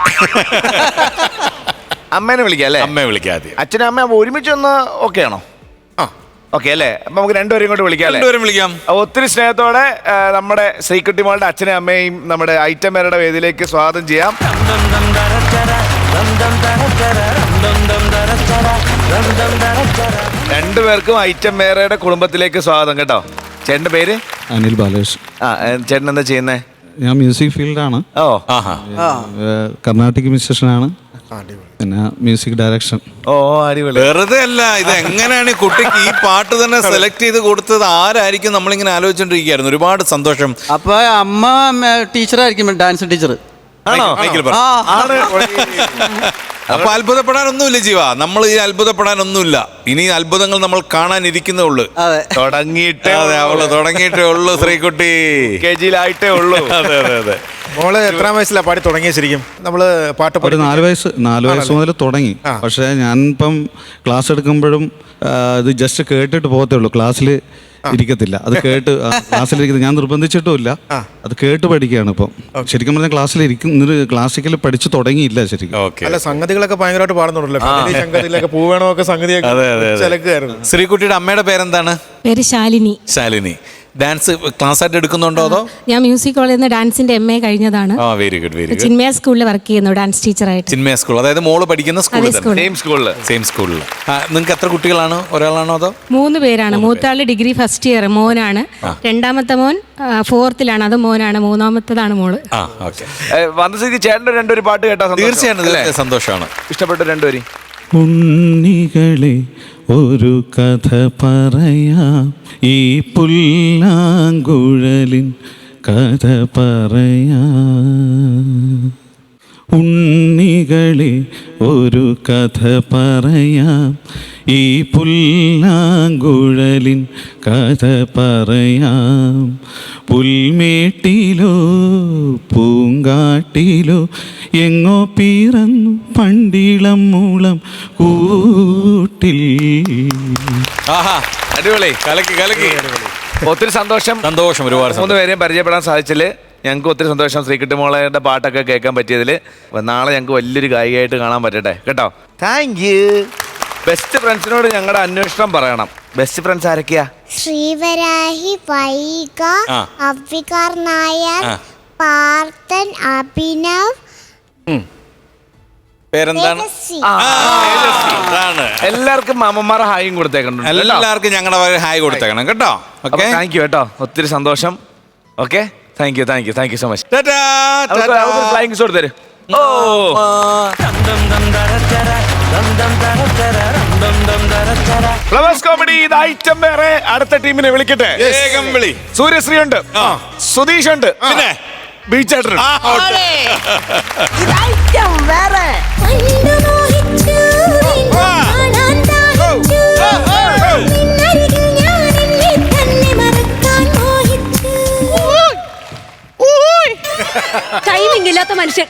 അമ്മേനെ വിളിക്കാം അല്ലേ? അമ്മയെ വിളിക്കാതെ അച്ഛനും അമ്മ ഒരുമിച്ച് ഒന്ന് ഓക്കെ ആണോ? ആ ഓക്കെ അല്ലേ? അപ്പൊ നമുക്ക് രണ്ടുപേരും ഇങ്ങോട്ട് വിളിക്കാം അല്ലേ? രണ്ടുപേരും വിളിക്കാം. ഒത്തിരി സ്നേഹത്തോടെ നമ്മുടെ ശ്രീകുട്ടി മോളുടെ അച്ഛനെയും അമ്മയും നമ്മുടെ ഐറ്റമേരുടെ വേദിയിലേക്ക് സ്വാഗതം ചെയ്യാം. രണ്ടുപേർക്കും ഐറ്റമേരുടെ കുടുംബത്തിലേക്ക് സ്വാഗതം കേട്ടോ. ചേട്ടന്റെ പേര്? അനിൽ ബാലേഷ്. ആ ചേട്ടൻ എന്താ ചെയ്യുന്നേ? ഞാൻ മ്യൂസിക് ഫീൽഡാണ്. ഓ കർണാട്ടിക് മ്യൂസിഷ്യനാണ്, പിന്നെ മ്യൂസിക് ഡയറക്ഷൻ. ഓ അടിപൊളി. വെറുതെ അല്ല, ഇത് എങ്ങനെയാണ് ഈ കുട്ടിക്ക് ഈ പാട്ട് തന്നെ സെലക്ട് ചെയ്ത് കൊടുത്തത്? ആരായിരിക്കും നമ്മളിങ്ങനെ ആലോചിച്ചോണ്ടിരിക്കുകയായിരുന്നു. ഒരുപാട് സന്തോഷം. അപ്പൊ അമ്മ ടീച്ചറായിരിക്കും, ഡാൻസ് ടീച്ചർ. ആണോ? ആണ്. അപ്പൊ അത്ഭുതപ്പെടാനൊന്നുമില്ല ജീവ, നമ്മൾ ഈ അത്ഭുതപ്പെടാനൊന്നുമില്ല. ഇനി അത്ഭുതങ്ങൾ നമ്മൾ കാണാനിരിക്കുന്നേ ഉള്ളൂ. അതെ, തുടങ്ങിയിട്ടേ തുടങ്ങിയിട്ടേ ഉള്ളൂ. ശ്രീകുട്ടി KG-യിലായിട്ടേ ഉള്ളൂ. അതെ അതെ അതെ. മോള് എത്രാം വയസ്സിലാ പാടി തുടങ്ങിയ? ശരിക്കും നമ്മള് പാട്ട് ഒരു 4 വയസ്സ് മുതൽ തുടങ്ങി. പക്ഷേ ഞാനിപ്പം ക്ലാസ് എടുക്കുമ്പോഴും ഇത് ജസ്റ്റ് കേട്ടിട്ട് പോകത്തേ ഉള്ളൂ, ക്ലാസ്സിൽ ഇരിക്കത്തില്ല. അത് കേട്ട് ക്ലാസ്സിലിരിക്കുന്നത് ഞാൻ നിർബന്ധിച്ചിട്ടുമില്ല, അത് കേട്ട് പഠിക്കുകയാണ് ഇപ്പം. ശരിക്കും പറഞ്ഞാൽ ക്ലാസിക്കൽ പഠിച്ചു തുടങ്ങിയില്ല ശരിക്കും. അല്ല, സംഗതികളൊക്കെ ഭയങ്കരമായിട്ട് പാടുന്നുണ്ടല്ലോ. സംഗതിയിലൊക്കെ പൂവേണമൊക്കെ സംഗതിയൊക്കെ. ശ്രീകുട്ടിയുടെ അമ്മയുടെ പേരെന്താണ്? പേര് ശാലിനി. ശാലിനി. ഡാൻസ് ക്ലാസ് ആയിട്ട് എടുക്കുന്നുണ്ടോ അതോ? ഞാൻ മ്യൂസിക് കോളേജിൽ നിന്ന് ഡാൻസിന്റെ MA കഴിഞ്ഞതാണ്. Very good very good. Chinmaya സ്കൂളിൽ വർക്ക് ചെയ്യുന്നു ഡാൻസ് ടീച്ചറായിട്ട്. ചിന്മയ സ്കൂൾ, അതായത് മോള് പഠിക്കുന്ന സ്കൂളിൽ. സെയിം സ്കൂളിൽ. നിങ്ങൾക്ക് എത്ര കുട്ടികളാണ്? ഒരാളാണോ അതോ? 3 പേരാണ്. മൂത്താള് ഡിഗ്രി ഫസ്റ്റ് ഇയർ മോനാണ്, രണ്ടാമത്തെ മോൻ 4th-ലാണ്, അത് മോനാണ്, മൂന്നാമത്തേതാണ് മോള്. വന്നസ്ഥിതി ചേട്ടൻ്റെ രണ്ടൊരു പാട്ട് കേട്ടാ തീർച്ചയായും സന്തോഷമാണ്. ഇഷ്ടപ്പെട്ട രണ്ടുപേരും. ഉണ്ണികളെ ഒരു കഥ പറയാം, ഈ പുല്ലാങ്കുഴലിൻ കഥ പറയാം. ഉണ്ണികളെ ഒരു കഥ പറയാം, ഈ പുല്ലാങ്കുഴലിൻ കഥ പറയാം. പുൽമേട്ടിലോ പൂങ്കാട്ടിലോ എങ്ങോ പിറന്നു പണ്ടിളം മൂളം കൂട്ടിൽ. അടിപൊളി, കലക്കി കലക്കി. ഒത്തിരി സന്തോഷം. ഒരുപാട് 3 പേരെയും പരിചയപ്പെടാൻ സാധിച്ചില് ഞങ്ങൾക്ക് ഒത്തിരി സന്തോഷം. ശ്രീകുട്ടി മോളുടെ പാട്ടൊക്കെ കേൾക്കാൻ പറ്റിയതിൽ. നാളെ ഞങ്ങൾക്ക് വലിയൊരു ഗായികയായിട്ട് കാണാൻ പറ്റട്ടെ കേട്ടോ. Thank U. ബെസ്റ്റ് ഫ്രണ്ട്സിനോട് ഞങ്ങളുടെ അന്വേഷണം പറയണം. ബെസ്റ്റ് ഫ്രണ്ട്സ് ആരൊക്കെയാ? ശ്രീവരാഹി, വൈഗ, അവികാർ നായർ, പാർത്ഥൻ, അഭിനവ്. പേരെന്താണ്? എല്ലാവർക്കും അമ്മമാരെ ഹായും കൊടുത്തേക്കണം. എല്ലാവർക്കും ഞങ്ങളുടെ ഹായ് കൊടുത്തേക്കണം കേട്ടോ. താങ്ക് യു കേട്ടോ. ഒത്തിരി സന്തോഷം. Okay, thank you so much. Flying kiss കൊടുത്തരും. ഫ്ലവേഴ്സ് കോമഡി ഇത് ഐറ്റം വേറെ. അടുത്ത ടീമിനെ വിളിക്കട്ടെ. വേഗം വിളി. സൂര്യശ്രീ ഉണ്ട്, സുധീഷ് ഉണ്ട്, പിന്നെ ബീച്ചേട്ടൻ. വേറെ ടൈമിംഗ് ഇല്ലാത്ത മനുഷ്യൻ.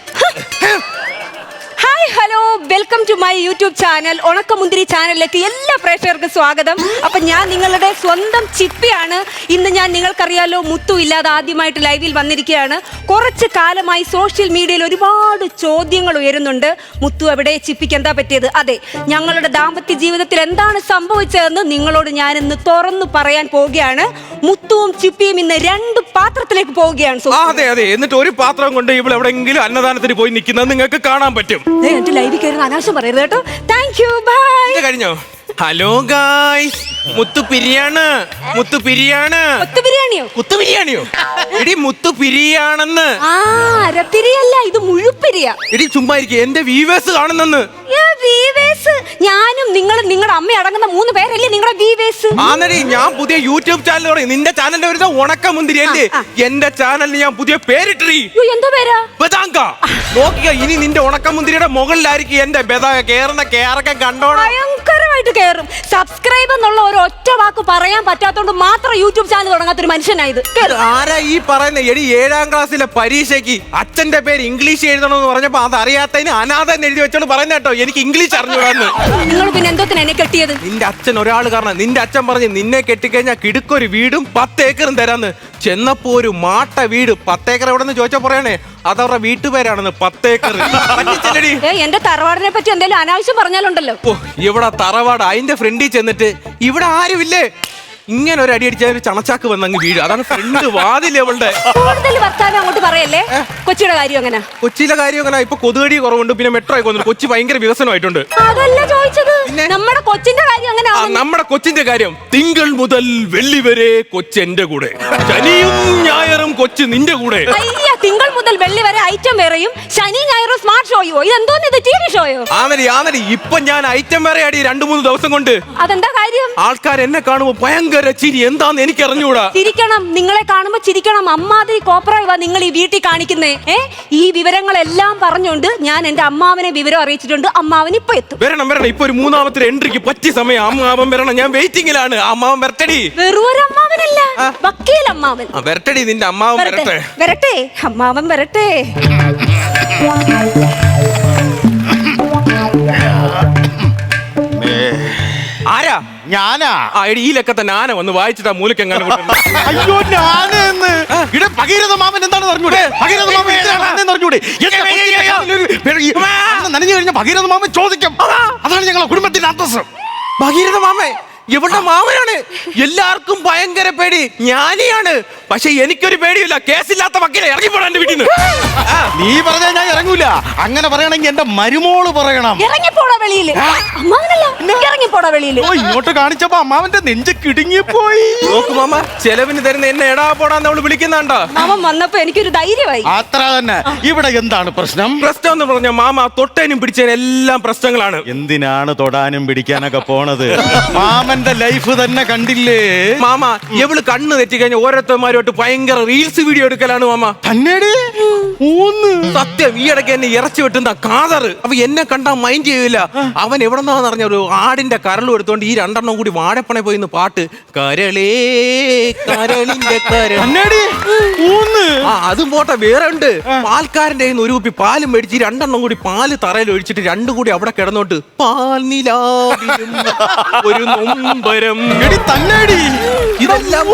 Hi, hello, welcome to my YouTube channel. ഉണക്കമുന്തിരി ചാനലിലേക്ക് എല്ലാ പ്രേക്ഷകർക്കും സ്വാഗതം. അപ്പം ഞാൻ നിങ്ങളുടെ സ്വന്തം ചിപ്പിയാണ്. ഇന്ന് ഞാൻ നിങ്ങൾക്കറിയാലോ മുത്തു ഇല്ലാതെ ആദ്യമായിട്ട് ലൈവിൽ വന്നിരിക്കുകയാണ്. കുറച്ച് കാലമായി സോഷ്യൽ മീഡിയയിൽ ഒരുപാട് ചോദ്യങ്ങൾ ഉയരുന്നുണ്ട്. മുത്തു എവിടെ, ചിപ്പിക്ക് എന്താ പറ്റിയത്? അതെ, ഞങ്ങളുടെ ദാമ്പത്യ ജീവിതത്തിൽ എന്താണ് സംഭവിച്ചതെന്ന് നിങ്ങളോട് ഞാൻ ഇന്ന് തുറന്നു പറയാൻ പോവുകയാണ്. മുത്തുവും ചിപ്പിയും ഇന്ന് 2 പാത്രത്തിലേക്ക് പോവുകയാണ്. അതെ അതെ, എന്നിട്ട് ഒരു പാത്രം കൊണ്ട് ഇവിടെ എവിടെയെങ്കിലും അന്നദാനത്തിന് പോയി നിൽക്കുന്നത് നിങ്ങൾക്ക് കാണാൻ പറ്റും. എന്റെ ലൈവിൽ കയറുന്ന അനാവശ്യം പറയരുത് കേട്ടോ. Thank you, bye. കഴിഞ്ഞോ? ഹലോ ഗായ്സ്, മുത്തു പിരിയാണ്. കുത്തുബിരിയാണിയോ? എടി മുത്തു പിരിയാണെന്ന്. അരപ്പിരിയല്ല, ഇത് മുഴുപ്പിരിയ. എടി ചുമ്മാ ഇരിക്കും, എന്റെ വീവേഴ്സ് കാണുന്നെന്ന്. ഞാനും നിങ്ങളുടെ അമ്മ അടങ്ങുന്ന 3 പേരല്ലേ നിങ്ങളുടെ വീവേഴ്സ്. ആന്നടി, ഞാൻ പുതിയ യൂട്യൂബ് ചാനൽ പറയും. നിന്റെ ചാനലിന്റെ പേര് ഉണക്കമുന്തിരി അല്ലേ? എന്റെ ചാനലിന് ഞാൻ പുതിയ പേരിട്ടി. എന്തോ പേരാ? ബദാങ്ക. നോക്കിയ, ഇനി നിന്റെ ഉണക്കമുന്തിരിയുടെ മുകളിലായിരിക്കും എന്റെ ബദാങ്ക കേറണ കേറക്കം കണ്ടോണം. ഭയങ്കരമായിട്ട് കേറും. സബ്സ്ക്രൈബ് എന്നുള്ള ഒരു ഒറ്റ വാക്ക് വാക്ക് പറയാൻ പറ്റാത്തോണ്ട് മാത്രം യൂട്യൂബ് ചാനൽ തുടങ്ങാത്തൊരു മനുഷ്യനായത്. കേറ്. ആരാ ഈ പറയുന്ന എടി 7ാം ക്ലാസ്സിലെ പരീക്ഷയ്ക്ക് അച്ഛന്റെ പേര് ഇംഗ്ലീഷ് എഴുതണമെന്ന് പറഞ്ഞപ്പോ അത് അറിയാത്തതിന് അനാഥ എന്ന് എഴുതി വെച്ചോണ്ട് പറയുന്ന കേട്ടോ എനിക്ക് ഇംഗ്ലീഷ് അറിഞ്ഞൂടാന്ന്. നിങ്ങൾ പിന്നെ എന്തോത്തിന് എന്നെ കെട്ടിയത്? നിന്റെ അച്ഛൻ ഒരാൾ കാരണം നിന്റെ അച്ഛൻ പറഞ്ഞ് നിന്നെ കെട്ടിക്കഴിഞ്ഞാൽ കിടുക്കൊരു വീടും 10 ഏക്കറും തരാന്ന്. ചെന്നപ്പോ ഒരു മാട്ട വീട് 10 ഏക്കർ എവിടെ നിന്ന് ചോദിച്ചാ പറയണേ അതവരുടെ വീട്ടുപേരാണെന്ന്. 10 ഏക്കർ എന്റെ തറവാടിനെ പറ്റി എന്തെങ്കിലും അനാവശ്യം പറഞ്ഞാലുണ്ടല്ലോ. ഓ ഇവിടെ തറവാട് അതിന്റെ ഫ്രണ്ടിൽ ചെന്നിട്ട് ഇവിടെ ആരുമില്ലേ ഇങ്ങനെ ഒരു അടി അടിച്ച ഒരു ചണച്ചാക്ക് വന്നങ്ങ് വീട്. അതാണ് ഫ്രണ്ട് വാതിൽ അവളുടെ. കൂടുതൽ വർത്താനം അങ്ങോട്ട് പറയല്ലേ. കൊച്ചിയുടെ കാര്യം അങ്ങനെ. കൊച്ചിയിലെ കാര്യം അങ്ങനെ ഇപ്പൊ കൊതുകടി കുറവുണ്ട്, പിന്നെ മെട്രോ ആയി കൊന്നു. കൊച്ചി ഭയങ്കര വികസനമായിട്ടുണ്ട്. അതല്ല ചോദിച്ചത്, നമ്മുടെ കൊച്ചിന്റെ കാര്യം അങ്ങനെ. നമ്മുടെ കൊച്ചിന്റെ കാര്യം തിങ്കൾ മുതൽ വെള്ളി വരെ കൊച്ചെന്റെ കൂടെ, ശനിയും ഞായറും കൊച്ചു നിന്റെ കൂടെ. അയ്യ, തിങ്കൾ മുതൽ വെള്ളി വരെ ഐറ്റം വേറെയും ശനി ഞായറും സ്മാർട്ട് ഷോയോ? ഇതെന്തോന്ന്, ഇത് TV ഷോയോ? ആന്നരി ഇപ്പൊ ഞാൻ ഐറ്റം വേറെ ആടി 2-3 ദിവസം കൊണ്ട്. അതെന്താ കാര്യം? ആൾക്കാർ എന്നെ കാണുമ്പോ ഭയങ്കര ചിരി. എന്താന്ന് എനിക്ക് അറിഞ്ഞൂടാ. ചിരിക്കണം, നിങ്ങളെ കാണുമ്പോ ചിരിക്കണം. അമ്മാതിരി കോപ്പറായി വാ നിങ്ങൾ ഈ വീട്ടിൽ കാണിക്കുന്നേ. ഈ വിവരങ്ങളെല്ലാം പറഞ്ഞുകൊണ്ട് ഞാൻ എന്റെ അമ്മാവനെ വിവരം അറിയിച്ചിട്ടുണ്ട്. അമ്മാവൻ ഇപ്പൊ എത്തും. വരണം ഇപ്പൊ ഒരു 3ാമത്തെ എൻട്രിക്ക് പറ്റിയ സമയം. അമ്മാവൻ വരണം, ഞാൻ വെയിറ്റിംഗിലാണ്. അമ്മാവൻ വരട്ടടി. വെറും അമ്മാവനല്ല, വക്കീൽ അമ്മാവൻ. വരട്ടടി, നിന്റെ അമ്മാവൻ വരട്ടെ. വരട്ടെ, അമ്മാവൻ വരട്ടെ. ആരാ? ഞാനാ. ഈ ലക്ക തന്നെ ആന വന്ന് വായിച്ചിട്ടാ മൂലക്കെങ്ങനെ. അയ്യോ ഞാനെന്ന് ഇവിടെ ഭഗീരഥ മാമൻ എന്താണെന്ന് അറിഞ്ഞൂടെ? ഭഗീരഥ മാമൻ എന്താണെന്ന് അറിഞ്ഞൂടെ? നനഞ്ഞു കഴിഞ്ഞ ഭഗീരഥ മാമൻ ചോദിക്കും. അതാണ് ഞങ്ങളെ കുടുംബത്തിന്റെ അന്തസ്സ്. ഭഗീരഥ മാമേ ഇവളുടെ മാമനാണ്. എല്ലാവർക്കും ഭയങ്കര പേടി. ജ്ഞാനിയാണ്, പക്ഷെ എനിക്കൊരു പേടിയില്ല. കേസില്ലാത്ത വക്കീലെ ഇറങ്ങിപ്പോടാ എന്റെ വീട്ടിൽ നിന്ന്. നീ പറഞ്ഞാൽ ഞാൻ ഇറങ്ങൂല. അങ്ങനെ പറയണമെങ്കിൽ എന്റെ മരുമോള് പറയണം. ഇറങ്ങിപ്പോടാ വെളിയില്. അമ്മാവനല്ല, ഇറങ്ങിപ്പോടാ വെളിയില്. ഇങ്ങോട്ട് കാണിച്ചപ്പോ അമ്മാവന്റെ നെഞ്ച് കിടുങ്ങിപ്പോയി. നോക്ക് മാമ, ചെലവിന് തരുന്ന എന്നെ എടാ പോടാന്ന് അവള് വിളിക്കുന്നാണ്ടാ. മാമൻ വന്നപ്പോ എനിക്കൊരു ധൈര്യമായി. അത്ര തന്നെ. ഇവിടെ എന്താണ് പ്രശ്നം? പ്രശ്നം എന്ന് പറഞ്ഞ മാമ തൊട്ടേനും പിടിച്ചതിനും എല്ലാം പ്രശ്നങ്ങളാണ്. എന്തിനാണ് തൊടാനും പിടിക്കാനൊക്കെ പോണത്? മാമന്റെ ലൈഫ് തന്നെ കണ്ടില്ലേ മാമ? എവള് കണ്ണ് തെറ്റി കഴിഞ്ഞ ഓരോരുത്തന്മാരോട്ട് ഭയങ്കര റീൽസ് വീഡിയോ എടുക്കലാണ് മാമ. തന്നേടി സത്യം. ഈ ഇടയ്ക്ക് എന്നെ ഇറച്ചി വെട്ടുന്ന കാതറ്. അപ്പൊ എന്നെ കണ്ടാ മൈൻഡ് ചെയ്യൂല. അവൻ എവിടെന്നാന്ന് പറഞ്ഞ ഒരു ആടിന്റെ കരളും എടുത്തോണ്ട് ഈ 2 കൂടി വാഴപ്പണ പോയിന്ന് പാട്ട് കരളേ കരളിന്റെ കരളി. അതും പോട്ടെ, വേറെ ഉണ്ട്. പാൽക്കാരന്റെ ഒരു കുപ്പി പാലും മേടിച്ച് 2 കൂടി പാല് തറയിൽ ഒഴിച്ചിട്ട് 2 കൂടി അവിടെ കിടന്നോട്ട് പാൽ നിലാവിലും ഒരു നൊമ്പരം. ഇതെല്ലാം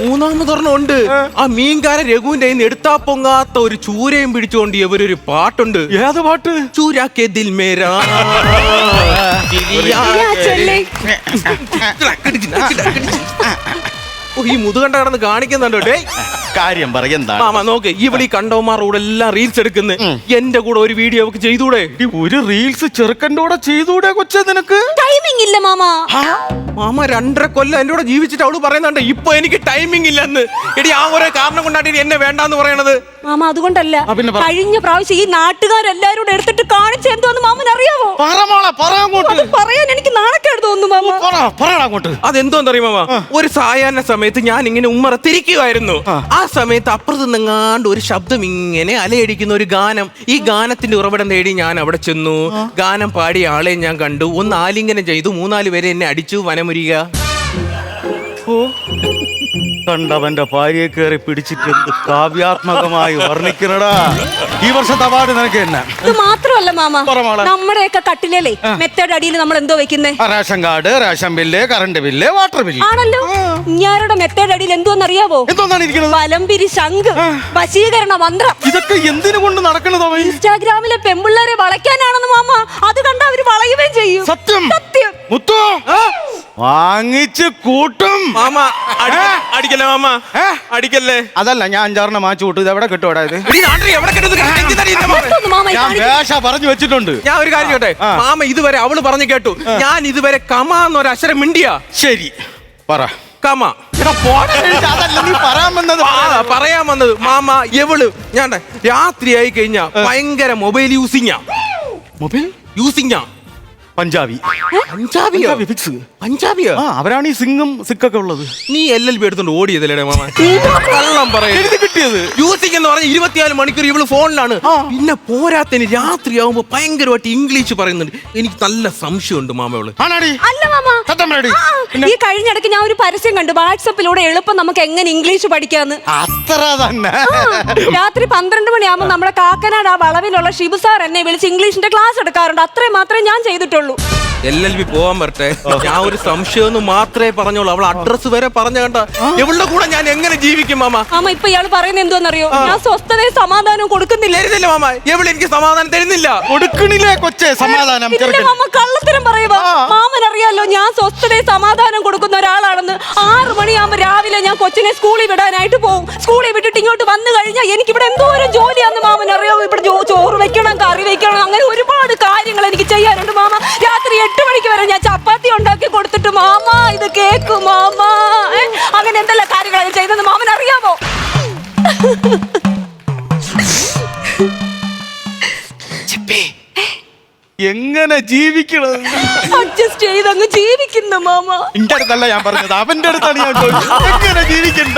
3ാമതൊരെണ്ണം ഉണ്ട്. ആ മീൻകാരൻ രഘുവിന്റെ എടുത്താ പൊങ്ങാത്ത ഒരു ചൂരയും പിടിച്ചുകൊണ്ട് ഇവരൊരു പാട്ടുണ്ട്. ഏത് പാട്ട്? ചൂരാക്കെ ദിൽ മേരാ. ഈ മുതുകണ്ട കടന്ന് കാണിക്കുന്നുണ്ടോ? കാര്യം പറയുന്നതാണ് മാമ. നോക്ക്, ഇവിടെ ഈ കണ്ടവന്മാർ കൂടെ എല്ലാം റീൽസ് എടുക്കുന്നത്. എന്റെ കൂടെ ഒരു വീഡിയോ ഒക്കെ ചെയ്തൂടെ? ഒരു റീൽസ് ചെറുക്കൻ്റെ കൂടെ ചെയ്തൂടെ കൊച്ചേ? നിനക്ക് ടൈമിംഗ് ഇല്ല മാമ. മാമ 2.5 കൊല്ലം എന്റെ കൂടെ ജീവിച്ചിട്ട് അവള് പറയുന്നുണ്ട് ഇപ്പൊ എനിക്ക് ടൈമിംഗ് ഇല്ലെന്ന്. എടി ആ ഒരേ കാരണം കൊണ്ടാണ് എന്നെ വേണ്ടാന്ന് പറയണത്. മാമ അതുകൊണ്ടല്ല, കഴിഞ്ഞ പ്രാവശ്യം ഈ നാട്ടുകാരെല്ലാരും എടുത്തിട്ട് കാണിച്ച എന്തോന്ന് മാമൻ അറിയാമോ? പറയാൻ എനിക്ക് നാണക്കേട് തോന്നുന്നു മാമ. അതെന്തോന്നറിയോ മാമ? ഒരു സായാഹ്ന സമയത്ത് ഞാൻ ഇങ്ങനെ ഉമ്മറത്തിരിക്കുമായിരുന്നു. ആ സമയത്ത് അപ്പുറത്ത് നിന്നെങ്ങാണ്ട് ഒരു ശബ്ദം ഇങ്ങനെ അലയടിക്കുന്ന ഒരു ഗാനം. ഈ ഗാനത്തിന്റെ ഉറവിടം തേടി ഞാൻ അവിടെ ചെന്നു. ഗാനം പാടിയ ആളെ ഞാൻ കണ്ടു. ഒന്ന് ആലിംഗനം ചെയ്തു. 3-4 പേരെ എന്നെ അടിച്ചു. വനമുരിക. കണ്ടവന്റെ ഭാര്യയെ കയറി പിടിച്ചിട്ട് എന്ത് കാവ്യാത്മകമായി വർണ്ണിക്കണടാ. ഈ വർഷത്തെ അവാർഡ് നിനക്ക് തന്നെ. ഇത് മാത്രമല്ല മാമ, നമ്മുടെയൊക്കെ കട്ടിലേ മെത്തേഡ് അടിയിൽ നമ്മൾ എന്തോ വെക്കുന്നേ? Ration card, ration bill, current bill, water bill ആണല്ലോ. ഞാരുടെ മെത്തേഡ് അടിയിൽ എന്തോന്നറിയാവോ? എന്തോന്നാണ് ഇരിക്കുന്നത്? വലംപിരി ശംഖ്, വശീകരണ മന്ത്രം. ഇതൊക്കെ എന്തിനു കൊണ്ട് നടക്കണതോ? ഇൻസ്റ്റാഗ്രാമിലെ പെമ്പിള്ളേരെ വളയ്ക്കാനാണെന്ന് മാമ. അത് കണ്ട അവര് വളയുകയും ചെയ്യും. സത്യം സത്യം. മുത്തോ വാങ്ങിച്ച് കൂട്ടും മാമ. അടിക്കല്ലേ മാമ, അടിക്കല്ലേ. അതല്ല, ഞാൻ 5-6 മാച്ച് കൂട്ടും. ഇത് എവിടെ കിട്ടും? ഞാൻ വേഷ പറഞ്ഞു വെച്ചിട്ടുണ്ട്. ഞാൻ ഒരു കാര്യം ചോട്ടെ മാമ, ഇതുവരെ അവള് പറഞ്ഞു കേട്ടു. ഞാൻ ഇതുവരെ കമ എന്നൊരു അക്ഷരം മിണ്ടിയ? ശരി പറ. കമ. പറയാൻ വന്നത് മാമ. എവള് ഞാൻ രാത്രിയായി കഴിഞ്ഞാ ഭയങ്കര മൊബൈൽ യൂസിങ്ങാ. മൊബൈൽ യൂസിങ്ങാ. പഞ്ചാബി. പഞ്ചാബിയോ? അവരാണ് ഈ സിംഗും സിക്കൊക്കെ ഉള്ളത്. നീ LLB എടുത്തോണ്ട് ഓടിയതല്ലേ മാമ? കള്ളം പറയും. കിട്ടിയത്? യൂസിങ് എന്ന് പറഞ്ഞ 24 മണിക്കൂർ ഇവള് ഫോണിലാണ്. പിന്നെ പോരാത്തതിന് രാത്രിയാവുമ്പോ ഭയങ്കരമായിട്ട് ഇംഗ്ലീഷ് പറയുന്നുണ്ട്. എനിക്ക് നല്ല സംശയമുണ്ട് മാമയോള്. അല്ല മാമ, ഈ കഴിഞ്ഞിടയ്ക്ക് ഞാൻ ഒരു പരസ്യം കണ്ടു വാട്സപ്പിലൂടെ എളുപ്പം നമുക്ക് എങ്ങനെ ഇംഗ്ലീഷ് പഠിക്കാന്ന്. അത്ര തന്നെ. രാത്രി 12 മണിയാകുമ്പോൾ നമ്മുടെ കാക്കനാട് ആ വളവിലുള്ള ഷിബു സാർ എന്നെ വിളിച്ച് ഇംഗ്ലീഷിന്റെ ക്ലാസ് എടുക്കാറുണ്ട്. അത്രയും മാത്രമേ ഞാൻ ചെയ്തിട്ടുള്ളൂ. LLB പോവാൻ വരട്ടെ. ഞാൻ ഒരു സംശയം മാത്രമേ പറഞ്ഞോളൂ. അവൾ അഡ്രസ് വരെ പറഞ്ഞ കണ്ട ഇവളുടെ കൂടെ ഞാൻ എങ്ങനെ ജീവിക്കും മാമ? മാമ ഇപ്പൊ ഇയാൾ പറയുന്നത് എന്തോന്നറിയോ? ഞാൻ സ്വസ്ഥതയും സമാധാനവും കൊടുക്കുന്നില്ല. തരുന്നില്ല മാമ, എവിടെ എനിക്ക് സമാധാനം തരുന്നില്ല. കൊടുക്കണില്ലേ കൊച്ചേ സമാധാനം? മാമ കള്ളത്തരം പറയുമ്പോ മാമൻ അറിയാലോ ഞാൻ സ്വസ്ഥതയും സമാധാനം കൊടുക്കുന്ന ഒരാളാണെന്ന്. 6 മണിയാകുമ്പോ രാവിലെ ഞാൻ കൊച്ചിനെ സ്കൂളിൽ വിടാനായിട്ട് പോകും. സ്കൂളിൽ വിട്ടിട്ട് ഇങ്ങോട്ട് വന്നു കഴിഞ്ഞാൽ എനിക്ക് ഇവിടെ എന്തോരം ജോലിയാന്ന് മാമൻ അറിയാമോ? ഇവിടെ ചോറ് വെക്കണം, കറി വെക്കണം, അങ്ങനെ ഒരുപാട് കാര്യങ്ങൾ എനിക്ക് ചെയ്യാനുണ്ട് മാമ. രാത്രി 8 മണിക്ക് വരെ ഞാൻ ചപ്പാത്തി ഉണ്ടാക്കി കൊടുത്തിട്ട് മാമ ഇത് കേക്കും മാമ. അങ്ങനെ എന്തെല്ലാം കാര്യങ്ങളാണ് ചെയ്തെന്ന് മാമൻ അറിയാമോ? എങ്ങനെ ജീവിക്കണം? അഡ്ജസ്റ്റ് ചെയ്ത് അങ്ങ് ജീവിക്കുന്നു മാമ. എന്റെ അടുത്തല്ല ഞാൻ പറഞ്ഞത്, അവന്റെ അടുത്താണ് ഞാൻ ചോദിച്ചത്. എങ്ങനെ ജീവിക്കണ്ട?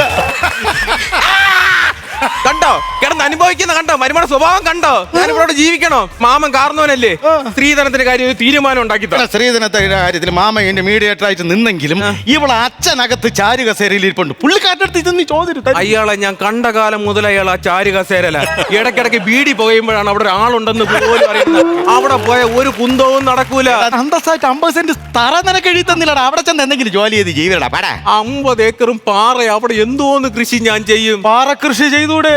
കണ്ടോ കിടന്ന് അനുഭവിക്കുന്ന കണ്ടോ? മരുമയുടെ സ്വഭാവം കണ്ടോ? ഞാനിവരോട് ജീവിക്കണോ? മാമൻ കാരണവനല്ലേ സ്ത്രീധനത്തിന്റെ കാര്യം ഒരു തീരുമാനം ഉണ്ടാക്കി. സ്ത്രീധനത്തിന്റെ കാര്യത്തിൽ മാമ എന്റെ മീഡിയേറ്റർ ആയിട്ട് നിന്നെങ്കിലും ഇവളെ അച്ഛനകത്ത് ചാരു കസേരയിൽ ഇരിപ്പുണ്ട്. പുള്ളിക്കാരടുത്ത് ഇതൊന്നും ചോദിച്ചു. അയാളെ ഞാൻ കണ്ട കാലം മുതൽ അയാൾ ആ ചാരു കസേരല. ഇടയ്ക്കിടയ്ക്ക് ബീഡി പുകയുമ്പോഴാണ് അവിടെ ഒരാളുണ്ടെന്ന് പോലും അറിയുന്നത്. അവിടെ പോയ ഒരു കുന്തവും നടക്കൂല. അന്തസ്സായിട്ട് 50 സെന്റ് തറ നിനക്ക് എഴുതി തന്നില്ലടാ. അവിടെ ചെന്ന് എന്തെങ്കിലും ജോലി ചെയ്ത് ജീവിക്കടാ. 50 ഏക്കറും പാറ അവിടെ എന്തോന്ന് കൃഷി ഞാൻ ചെയ്യും. പാറ കൃഷി ചെയ്തൂടെ?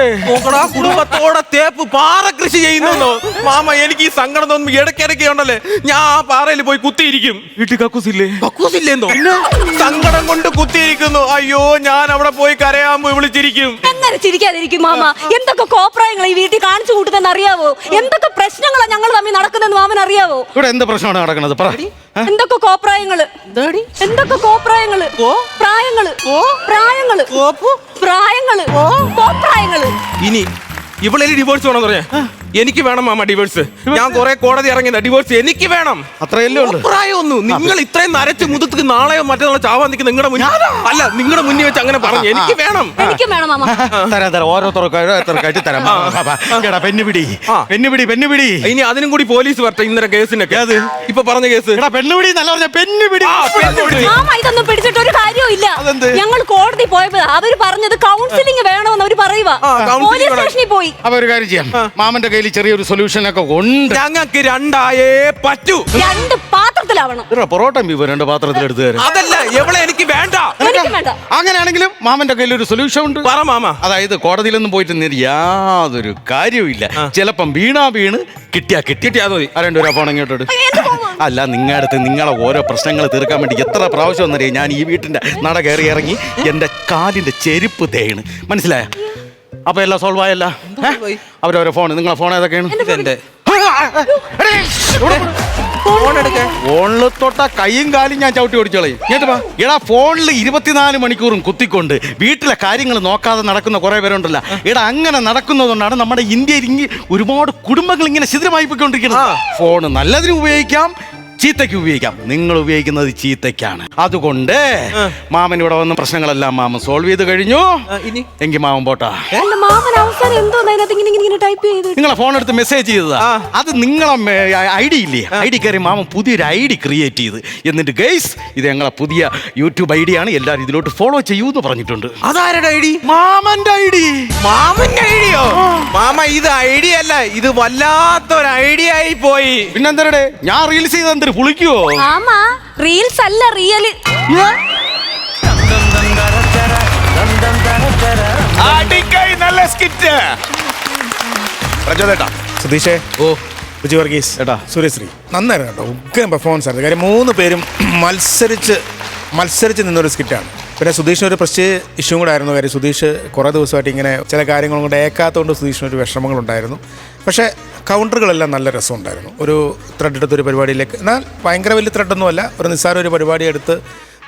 കുടുംബത്തോടെ തേപ്പ് പാറ കൃഷി ചെയ്യുന്നു മാമ. എനിക്ക് ഈ സങ്കടം തോന്നുമ്പോ ഇടയ്ക്കിടയ്ക്ക് ഉണ്ടല്ലേ ഞാൻ ആ പാറയിൽ പോയി കുത്തിയിരിക്കും. വീട്ടിൽ കക്കൂസില്ലേ? കക്കൂസില്ലേന്നോ? സങ്കടം കൊണ്ട് കുത്തിയിരിക്കുന്നു. അയ്യോ ഞാൻ അവിടെ പോയി കരയാമ്പോ വിളിച്ചിരിക്കും. എങ്ങനെ ചിരിക്കാതിരിക്കും മാമ? എന്തൊക്കെ കോപ്രായങ്ങൾ ഈ വീട്ടിൽ കാണിച്ചു കൂട്ടുന്നെന്ന് അറിയാവോ? എന്തൊക്കെ പ്രശ്നങ്ങളാ ഞങ്ങൾ തമ്മിൽ നടക്കുന്നതെന്ന് മാമൻ അറിയാവോ? ഇവിടെ എന്ത് പ്രശ്നമാണ് നടക്കുന്നത്? എന്തൊക്കെ കോപ്രായങ്ങള്, എന്തൊക്കെ കോപ്രായങ്ങള്, പ്രായങ്ങള്, പ്രായങ്ങള്, പ്രായങ്ങള്, കോപ്രായങ്ങള്. ഇനി ഇവളെല്ലാം ഡിവോഴ്സ് വേണമെന്ന് പറയാ. എനിക്ക് വേണം മാമ ഡിവോഴ്സ്. ഞാൻ കുറെ കോടതി ഇറങ്ങിയതാ. ഡിവോഴ്സ് എനിക്ക് വേണം. അത്രയല്ലേ ഉള്ളൂ. പ്രായമൊന്നും നിങ്ങൾ ഇത്രയും നരച്ച് മുതുക്ക് നാളെയോ മറ്റന്നാളോ ചാവാൻ നിൽക്കുന്ന നിങ്ങളുടെ മുന്നിൽ അല്ല, നിങ്ങളുടെ മുന്നിൽ വെച്ച് അങ്ങനെ പറഞ്ഞു. എനിക്ക് വേണം, എനിക്ക് വേണം മാമ. തരാം ഓരോരുത്തർക്കായിട്ട് തരാം. പെണ്ണുപിടി. ഇനി അതിനും കൂടി പോലീസ് വരട്ടെ ഇന്നലെ കേസിനൊക്കെ. അത് ഇപ്പൊ പറഞ്ഞ കേസ് പെണ്ണുപിടി നല്ല പറഞ്ഞ പെണ്ണുപിടി. മാമ ഇതൊന്നും പിടിച്ചിട്ട് ഒരു കാര്യവും ഇല്ല. ഞങ്ങൾ കോടതി പോയപ്പോ അവര് പറഞ്ഞത് കൗൺസിലിംഗ് വേണമെന്ന് അവര് പറയുക. പോലീസ് സ്റ്റേഷനിൽ പോയി. അപ്പൊ ഒരു കാര്യം ചെയ്യാം, മാമന്റെ കയ്യിൽ ചെറിയൊരു സൊല്യൂഷൻ ഒക്കെ ഉണ്ട്. ഞങ്ങൾക്ക് രണ്ടായേ പറ്റൂ. 2 പാത്രത്തിലാവണം. പൊറോട്ട ബീഫ് 2 പാത്രത്തിൽ എടുത്തു തരാം. അതല്ല എവളെ എനിക്ക് വേണ്ട. അങ്ങനെയാണെങ്കിലും മാമന്റെ കയ്യിൽ ഒരു സൊല്യൂഷൻ ഉണ്ട്. പറ മാമ. അതായത് കോടതിയിലൊന്നും പോയിട്ട് യാതൊരു കാര്യവുമില്ല. ചിലപ്പം വീണ് കിട്ടിയാ മതി. രണ്ടുപേരാ ഫോൺ ഇങ്ങോട്ട്. അല്ല നിങ്ങളെ ഓരോ പ്രശ്നങ്ങൾ തീർക്കാൻ വേണ്ടി എത്ര പ്രാവശ്യം എന്നറിയാം ഞാൻ ഈ വീട്ടിന്റെ നട കയറി ഇറങ്ങി എന്റെ കാലിന്റെ ചെരുപ്പ് തേണ്. മനസ്സിലായ? അപ്പൊ എല്ലാം സോൾവ് ആയല്ല. അവരോരോ ഫോൺ. നിങ്ങളെ ഫോൺ ഏതൊക്കെയാണ്? ഫോണിൽ തൊട്ട കൈയും കാലും ഞാൻ ചവിട്ടി ഓടിച്ചോളയും. എടാ ഫോണിൽ 24 മണിക്കൂറും കുത്തിക്കൊണ്ട് വീട്ടിലെ കാര്യങ്ങൾ നോക്കാതെ നടക്കുന്ന കുറെ പേരുണ്ടല്ലോ. എടാ അങ്ങനെ നടക്കുന്നതുകൊണ്ടാണ് നമ്മുടെ ഇന്ത്യയിൽ ഒരുപാട് കുടുംബങ്ങൾ ഇങ്ങനെ ശിഥിലമായി പോയിക്കൊണ്ടിരിക്കുന്നത്. ഫോണ് നല്ലതിന് ഉപയോഗിക്കാം, ചീത്തയ്ക്ക് ഉപയോഗിക്കാം. നിങ്ങൾ ഉപയോഗിക്കുന്നത് ചീത്തയ്ക്കാണ്. അതുകൊണ്ട് മാമൻ ഇവിടെ വന്ന പ്രശ്നങ്ങളെല്ലാം മാമൻ സോൾവ് ചെയ്ത് കഴിഞ്ഞു. എങ്കിൽ മാമൻ പോട്ടാ. നിങ്ങളെ ഫോൺ എടുത്ത് മെസ്സേജ് ചെയ്തതാ. അത് നിങ്ങളെ ID ഇല്ലേ, ID കയറി മാമൻ പുതിയൊരു ID ക്രിയേറ്റ് ചെയ്ത് എന്നിട്ട് ഗൈസ് ഇത് ഞങ്ങളെ പുതിയ യൂട്യൂബ് ID ആണ്, എല്ലാവരും ഇതിലോട്ട് ഫോളോ ചെയ്യൂന്ന് പറഞ്ഞിട്ടുണ്ട്. അതാരുടെ ID? മാമന്റെ ID. മാമന്റെ ഐഡിയോ? മാമ ഇത് ഐഡിയ അല്ല, ഇത് വല്ലാത്തൊരു ഐഡിയ ആയി പോയി. പിന്നെന്തരടെ ഞാൻ റീൽസ് ചെയ്ത പുളിക്കോ? മാമാ റീൽസ് അല്ല റിയൽ. നല്ല സ്കിറ്റ്. സുധീഷേ, വിജയ് വർഗീസ്, സൂര്യശ്രീ നന്നായിരുന്നു കേട്ടോ. ഉഗ്രം പെർഫോമൻസ് ആയിരുന്നു. കാര്യം 3 പേരും മത്സരിച്ച് നിന്നൊരു സ്കിറ്റാണ്. പിന്നെ സുധീഷിന് ഒരു പ്രത്യേക ഇഷ്യൂ കൂടെ ആയിരുന്നു. കാര്യം സുധീഷ് കുറേ ദിവസമായിട്ട് ഇങ്ങനെ ചില കാര്യങ്ങളും കൊണ്ട് ഏക്കാത്തതുകൊണ്ട് സുധീഷിനൊരു വിഷമങ്ങളുണ്ടായിരുന്നു. പക്ഷേ കൗണ്ടറുകളെല്ലാം നല്ല രസമുണ്ടായിരുന്നു. ഒരു ത്രെഡ് എടുത്തൊരു പരിപാടിയിലേക്ക്, എന്നാൽ ഭയങ്കര വലിയ ത്രെഡൊന്നുമല്ല, ഒരു നിസ്സാര ഒരു പരിപാടി എടുത്ത്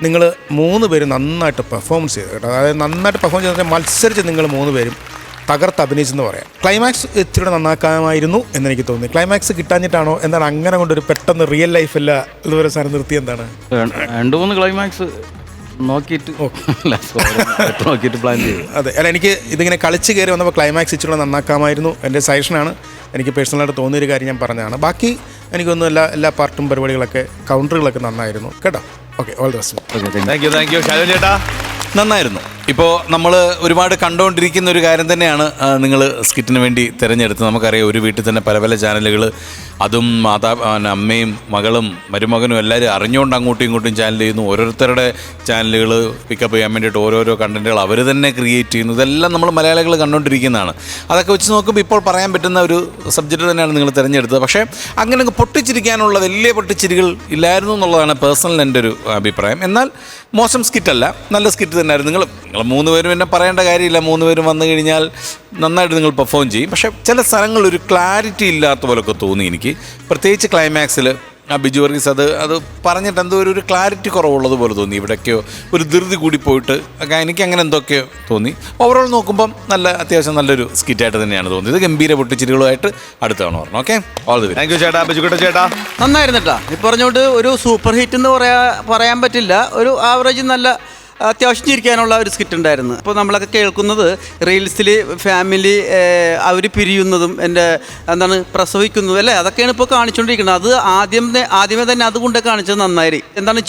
നിങ്ങൾ 3 പേരും നന്നായിട്ട് പെർഫോമൻസ് ചെയ്തു കേട്ടോ. അതായത് നന്നായിട്ട് പെർഫോം ചെയ്തിട്ട് മത്സരിച്ച് നിങ്ങൾ 3 പേരും തകർത്ത് അഭിനയിച്ചെന്ന് പറയാം. ക്ലൈമാക്സ് ഇച്ചിരി നന്നാക്കാമായിരുന്നു എന്നെനിക്ക് തോന്നി. ക്ലൈമാക്സ് കിട്ടാഞ്ഞിട്ടാണോ എന്താണ് അങ്ങനെ കൊണ്ടൊരു പെട്ടെന്ന് റിയൽ ലൈഫല്ല ഇതുവരെ സാധനം നിർത്തി? എന്താണ് 2-3 ക്ലൈമാക്സ് നോക്കിയിട്ട് നോക്കിയിട്ട് പ്ലാൻ ചെയ്തു. അതെ, അല്ല എനിക്ക് ഇതിങ്ങനെ കളിച്ച് കയറി വന്നപ്പോൾ ക്ലൈമാക്സ് ഇച്ചിരി നന്നാക്കാമായിരുന്നു. എൻ്റെ സജഷനാണ്. എനിക്ക് പേഴ്സണലായിട്ട് തോന്നിയൊരു കാര്യം ഞാൻ പറഞ്ഞതാണ്. ബാക്കി എനിക്കൊന്നും എല്ലാ പാർട്ടും പരിപാടികളൊക്കെ കൗണ്ടറുകളൊക്കെ നന്നായിരുന്നു കേട്ടോ. Okay, all the best. Thank U Shaju ചേട്ടാ. നന്നായിരുന്നു. ഇപ്പോൾ നമ്മൾ ഒരുപാട് കണ്ടുകൊണ്ടിരിക്കുന്ന ഒരു കാര്യം തന്നെയാണ് നിങ്ങൾ സ്കിറ്റിന് വേണ്ടി തിരഞ്ഞെടുത്തത്. നമുക്കറിയാം ഒരു വീട്ടിൽ തന്നെ പല പല ചാനലുകൾ, അതും അമ്മയും മകളും മരുമകനും എല്ലാവരും അറിഞ്ഞുകൊണ്ട് അങ്ങോട്ടും ഇങ്ങോട്ടും ചാനൽ ചെയ്യുന്നു. ഓരോരുത്തരുടെ ചാനലുകൾ പിക്കപ്പ് ചെയ്യാൻ വേണ്ടിയിട്ട് ഓരോരോ കണ്ടൻറ്റുകൾ അവർ തന്നെ ക്രിയേറ്റ് ചെയ്യുന്നു. ഇതെല്ലാം നമ്മൾ മലയാളികൾ കണ്ടുകൊണ്ടിരിക്കുന്നതാണ്. അതൊക്കെ വെച്ച് നോക്കുമ്പോൾ ഇപ്പോൾ പറയാൻ പറ്റുന്ന ഒരു സബ്ജക്റ്റ് തന്നെയാണ് നിങ്ങൾ തിരഞ്ഞെടുത്തത്. പക്ഷേ അങ്ങനെ പൊട്ടിച്ചിരിക്കാനുള്ള വലിയ പൊട്ടിച്ചിരികൾ ഇല്ലായിരുന്നു എന്നുള്ളതാണ് പേഴ്സണൽ എൻ്റെ ഒരു അഭിപ്രായം. എന്നാൽ മോശം സ്കിറ്റല്ല, നല്ല സ്കിറ്റ് തന്നെയായിരുന്നു. നിങ്ങൾ 3 പേരും എന്നെ പറയേണ്ട കാര്യമില്ല. 3 പേരും വന്നു കഴിഞ്ഞാൽ നന്നായിട്ട് നിങ്ങൾ പെർഫോം ചെയ്യും. പക്ഷേ ചില സ്ഥലങ്ങളിൽ ഒരു ക്ലാരിറ്റി ഇല്ലാത്ത പോലൊക്കെ തോന്നി എനിക്ക്. പ്രത്യേകിച്ച് ക്ലൈമാക്സിൽ ബിജു വർഗീസ് അത് പറഞ്ഞിട്ട് എന്തോ ഒരു ക്ലാരിറ്റി കുറവുള്ളത് പോലെ തോന്നി. ഇവിടേക്കോ ഒരു ധൃതി കൂടി പോയിട്ട് ഒക്കെ എനിക്ക് അങ്ങനെ എന്തൊക്കെയോ തോന്നി. ഓവറോൾ നോക്കുമ്പം അത്യാവശ്യം നല്ലൊരു സ്കിറ്റായിട്ട് തന്നെയാണ് തോന്നിയത്. ഗംഭീര പൊട്ടിച്ചിരികളുമായിട്ട് അടുത്താണ് പറഞ്ഞു. Okay, all the best. Thank you ചേട്ടാ. ബിജുക്കുട്ടൻ ചേട്ടാ നന്നായിരുന്നു കേട്ടോ. ഈ പറഞ്ഞോട്ട് ഒരു സൂപ്പർ ഹിറ്റ് എന്ന് പറയാൻ പറ്റില്ല. ഒരു ആവറേജ് നല്ല അത്യാവശ്യം ചിരിക്കാനുള്ള ഒരു സ്കിറ്റ് ഉണ്ടായിരുന്നു. അപ്പോൾ നമ്മളൊക്കെ കേൾക്കുന്നത് റീൽസിൽ ഫാമിലി അവർ പിരിയുന്നതും പ്രസവിക്കുന്നതും അല്ലേ, അതൊക്കെയാണ് ഇപ്പോൾ കാണിച്ചുകൊണ്ടിരിക്കുന്നത്. അത് ആദ്യമേ തന്നെ അതുകൊണ്ട് കാണിച്ചത് നന്നായി.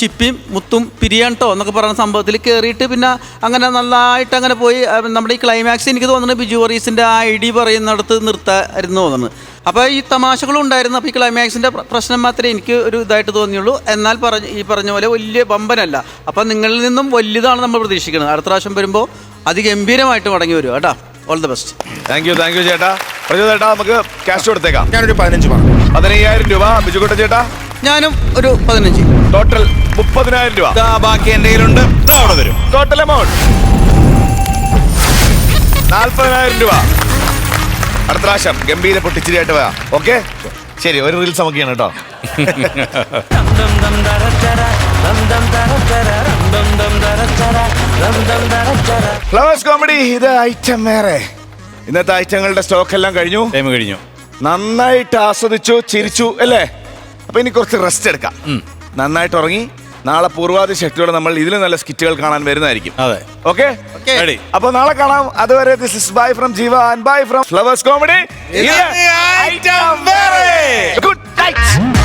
ചിപ്പിയും മുത്തും പിരിയാണ്ടോ എന്നൊക്കെ പറയുന്ന സംഭവത്തിൽ കയറിയിട്ട് പിന്നെ അങ്ങനെ നന്നായിട്ട് അങ്ങനെ പോയി. നമ്മുടെ ഈ ക്ലൈമാക്സ് എനിക്ക് തോന്നുന്നത് ബിജു വർഗീസിൻ്റെ ആ ഐഡി പറയുന്നിടത്ത് നിർത്തായിരുന്നു തോന്നുന്നത്. അപ്പോൾ ഈ തമാശകളും ഉണ്ടായിരുന്നു. അപ്പോൾ ഈ ക്ലൈമാക്സിൻ്റെ പ്രശ്നം മാത്രമേ എനിക്ക് ഒരു ഇതായിട്ട് തോന്നിയുള്ളൂ. എന്നാൽ ഈ പറഞ്ഞ പോലെ വലിയ ബമ്പനല്ല. അപ്പം നിങ്ങളിൽ നിന്നും വലിയതാണ് നമ്മൾ പ്രതീക്ഷിക്കുന്നത്. അടുത്ത പ്രാവശ്യം വരുമ്പോൾ അതിഗംഭീരമായിട്ട് മടങ്ങി വരും കേട്ടോ. All the best. Thank you ചേട്ടാ. ചേട്ടാ നമുക്ക് ക്യാഷ് കൊടുത്തേക്കാം. ഞാനൊരു 15 പറഞ്ഞു. 15,000 രൂപ. ബിജുക്കുട്ടൻ ചേട്ടാ? ഞാനും ഒരു 15. ടോട്ടൽ 30,000 രൂപ. ബാക്കി എൻ്റെ കയ്യിലുണ്ട്. അവിടെ തരും. ടോട്ടൽ എമൗണ്ട് 40,000 രൂപ. അടുത്ത പ്രാവശ്യം ഗംഭീര പൊട്ടിച്ചിരിയായിട്ട് പോയാ. ഓക്കെ, ശരി. ഒരു റീൽസ് നമുക്കാണ് കേട്ടോ. ഫ്ലവേഴ്സ് കോമഡി, ഇത് ഐറ്റം വേറെ. ഇന്നത്തെ ഐറ്റങ്ങളുടെ സ്റ്റോക്ക് എല്ലാം കഴിഞ്ഞു. നന്നായിട്ട് ആസ്വദിച്ചു, ചിരിച്ചു അല്ലേ? അപ്പൊ ഇനി കുറച്ച് റെസ്റ്റ് എടുക്കാം. നന്നായിട്ട് ഉറങ്ങി നാളെ പൂർവാധി ശക്തിയോടെ നമ്മൾ ഇതിലും നല്ല സ്കിറ്റുകൾ കാണാൻ വരുന്നതായിരിക്കും. അതെ, ഓക്കെ. അപ്പൊ നാളെ കാണാം. അതുവരെ ദിസ് ഇസ് ബൈ ഫ്രം ജീവ and bye from flowers comedy. Good night.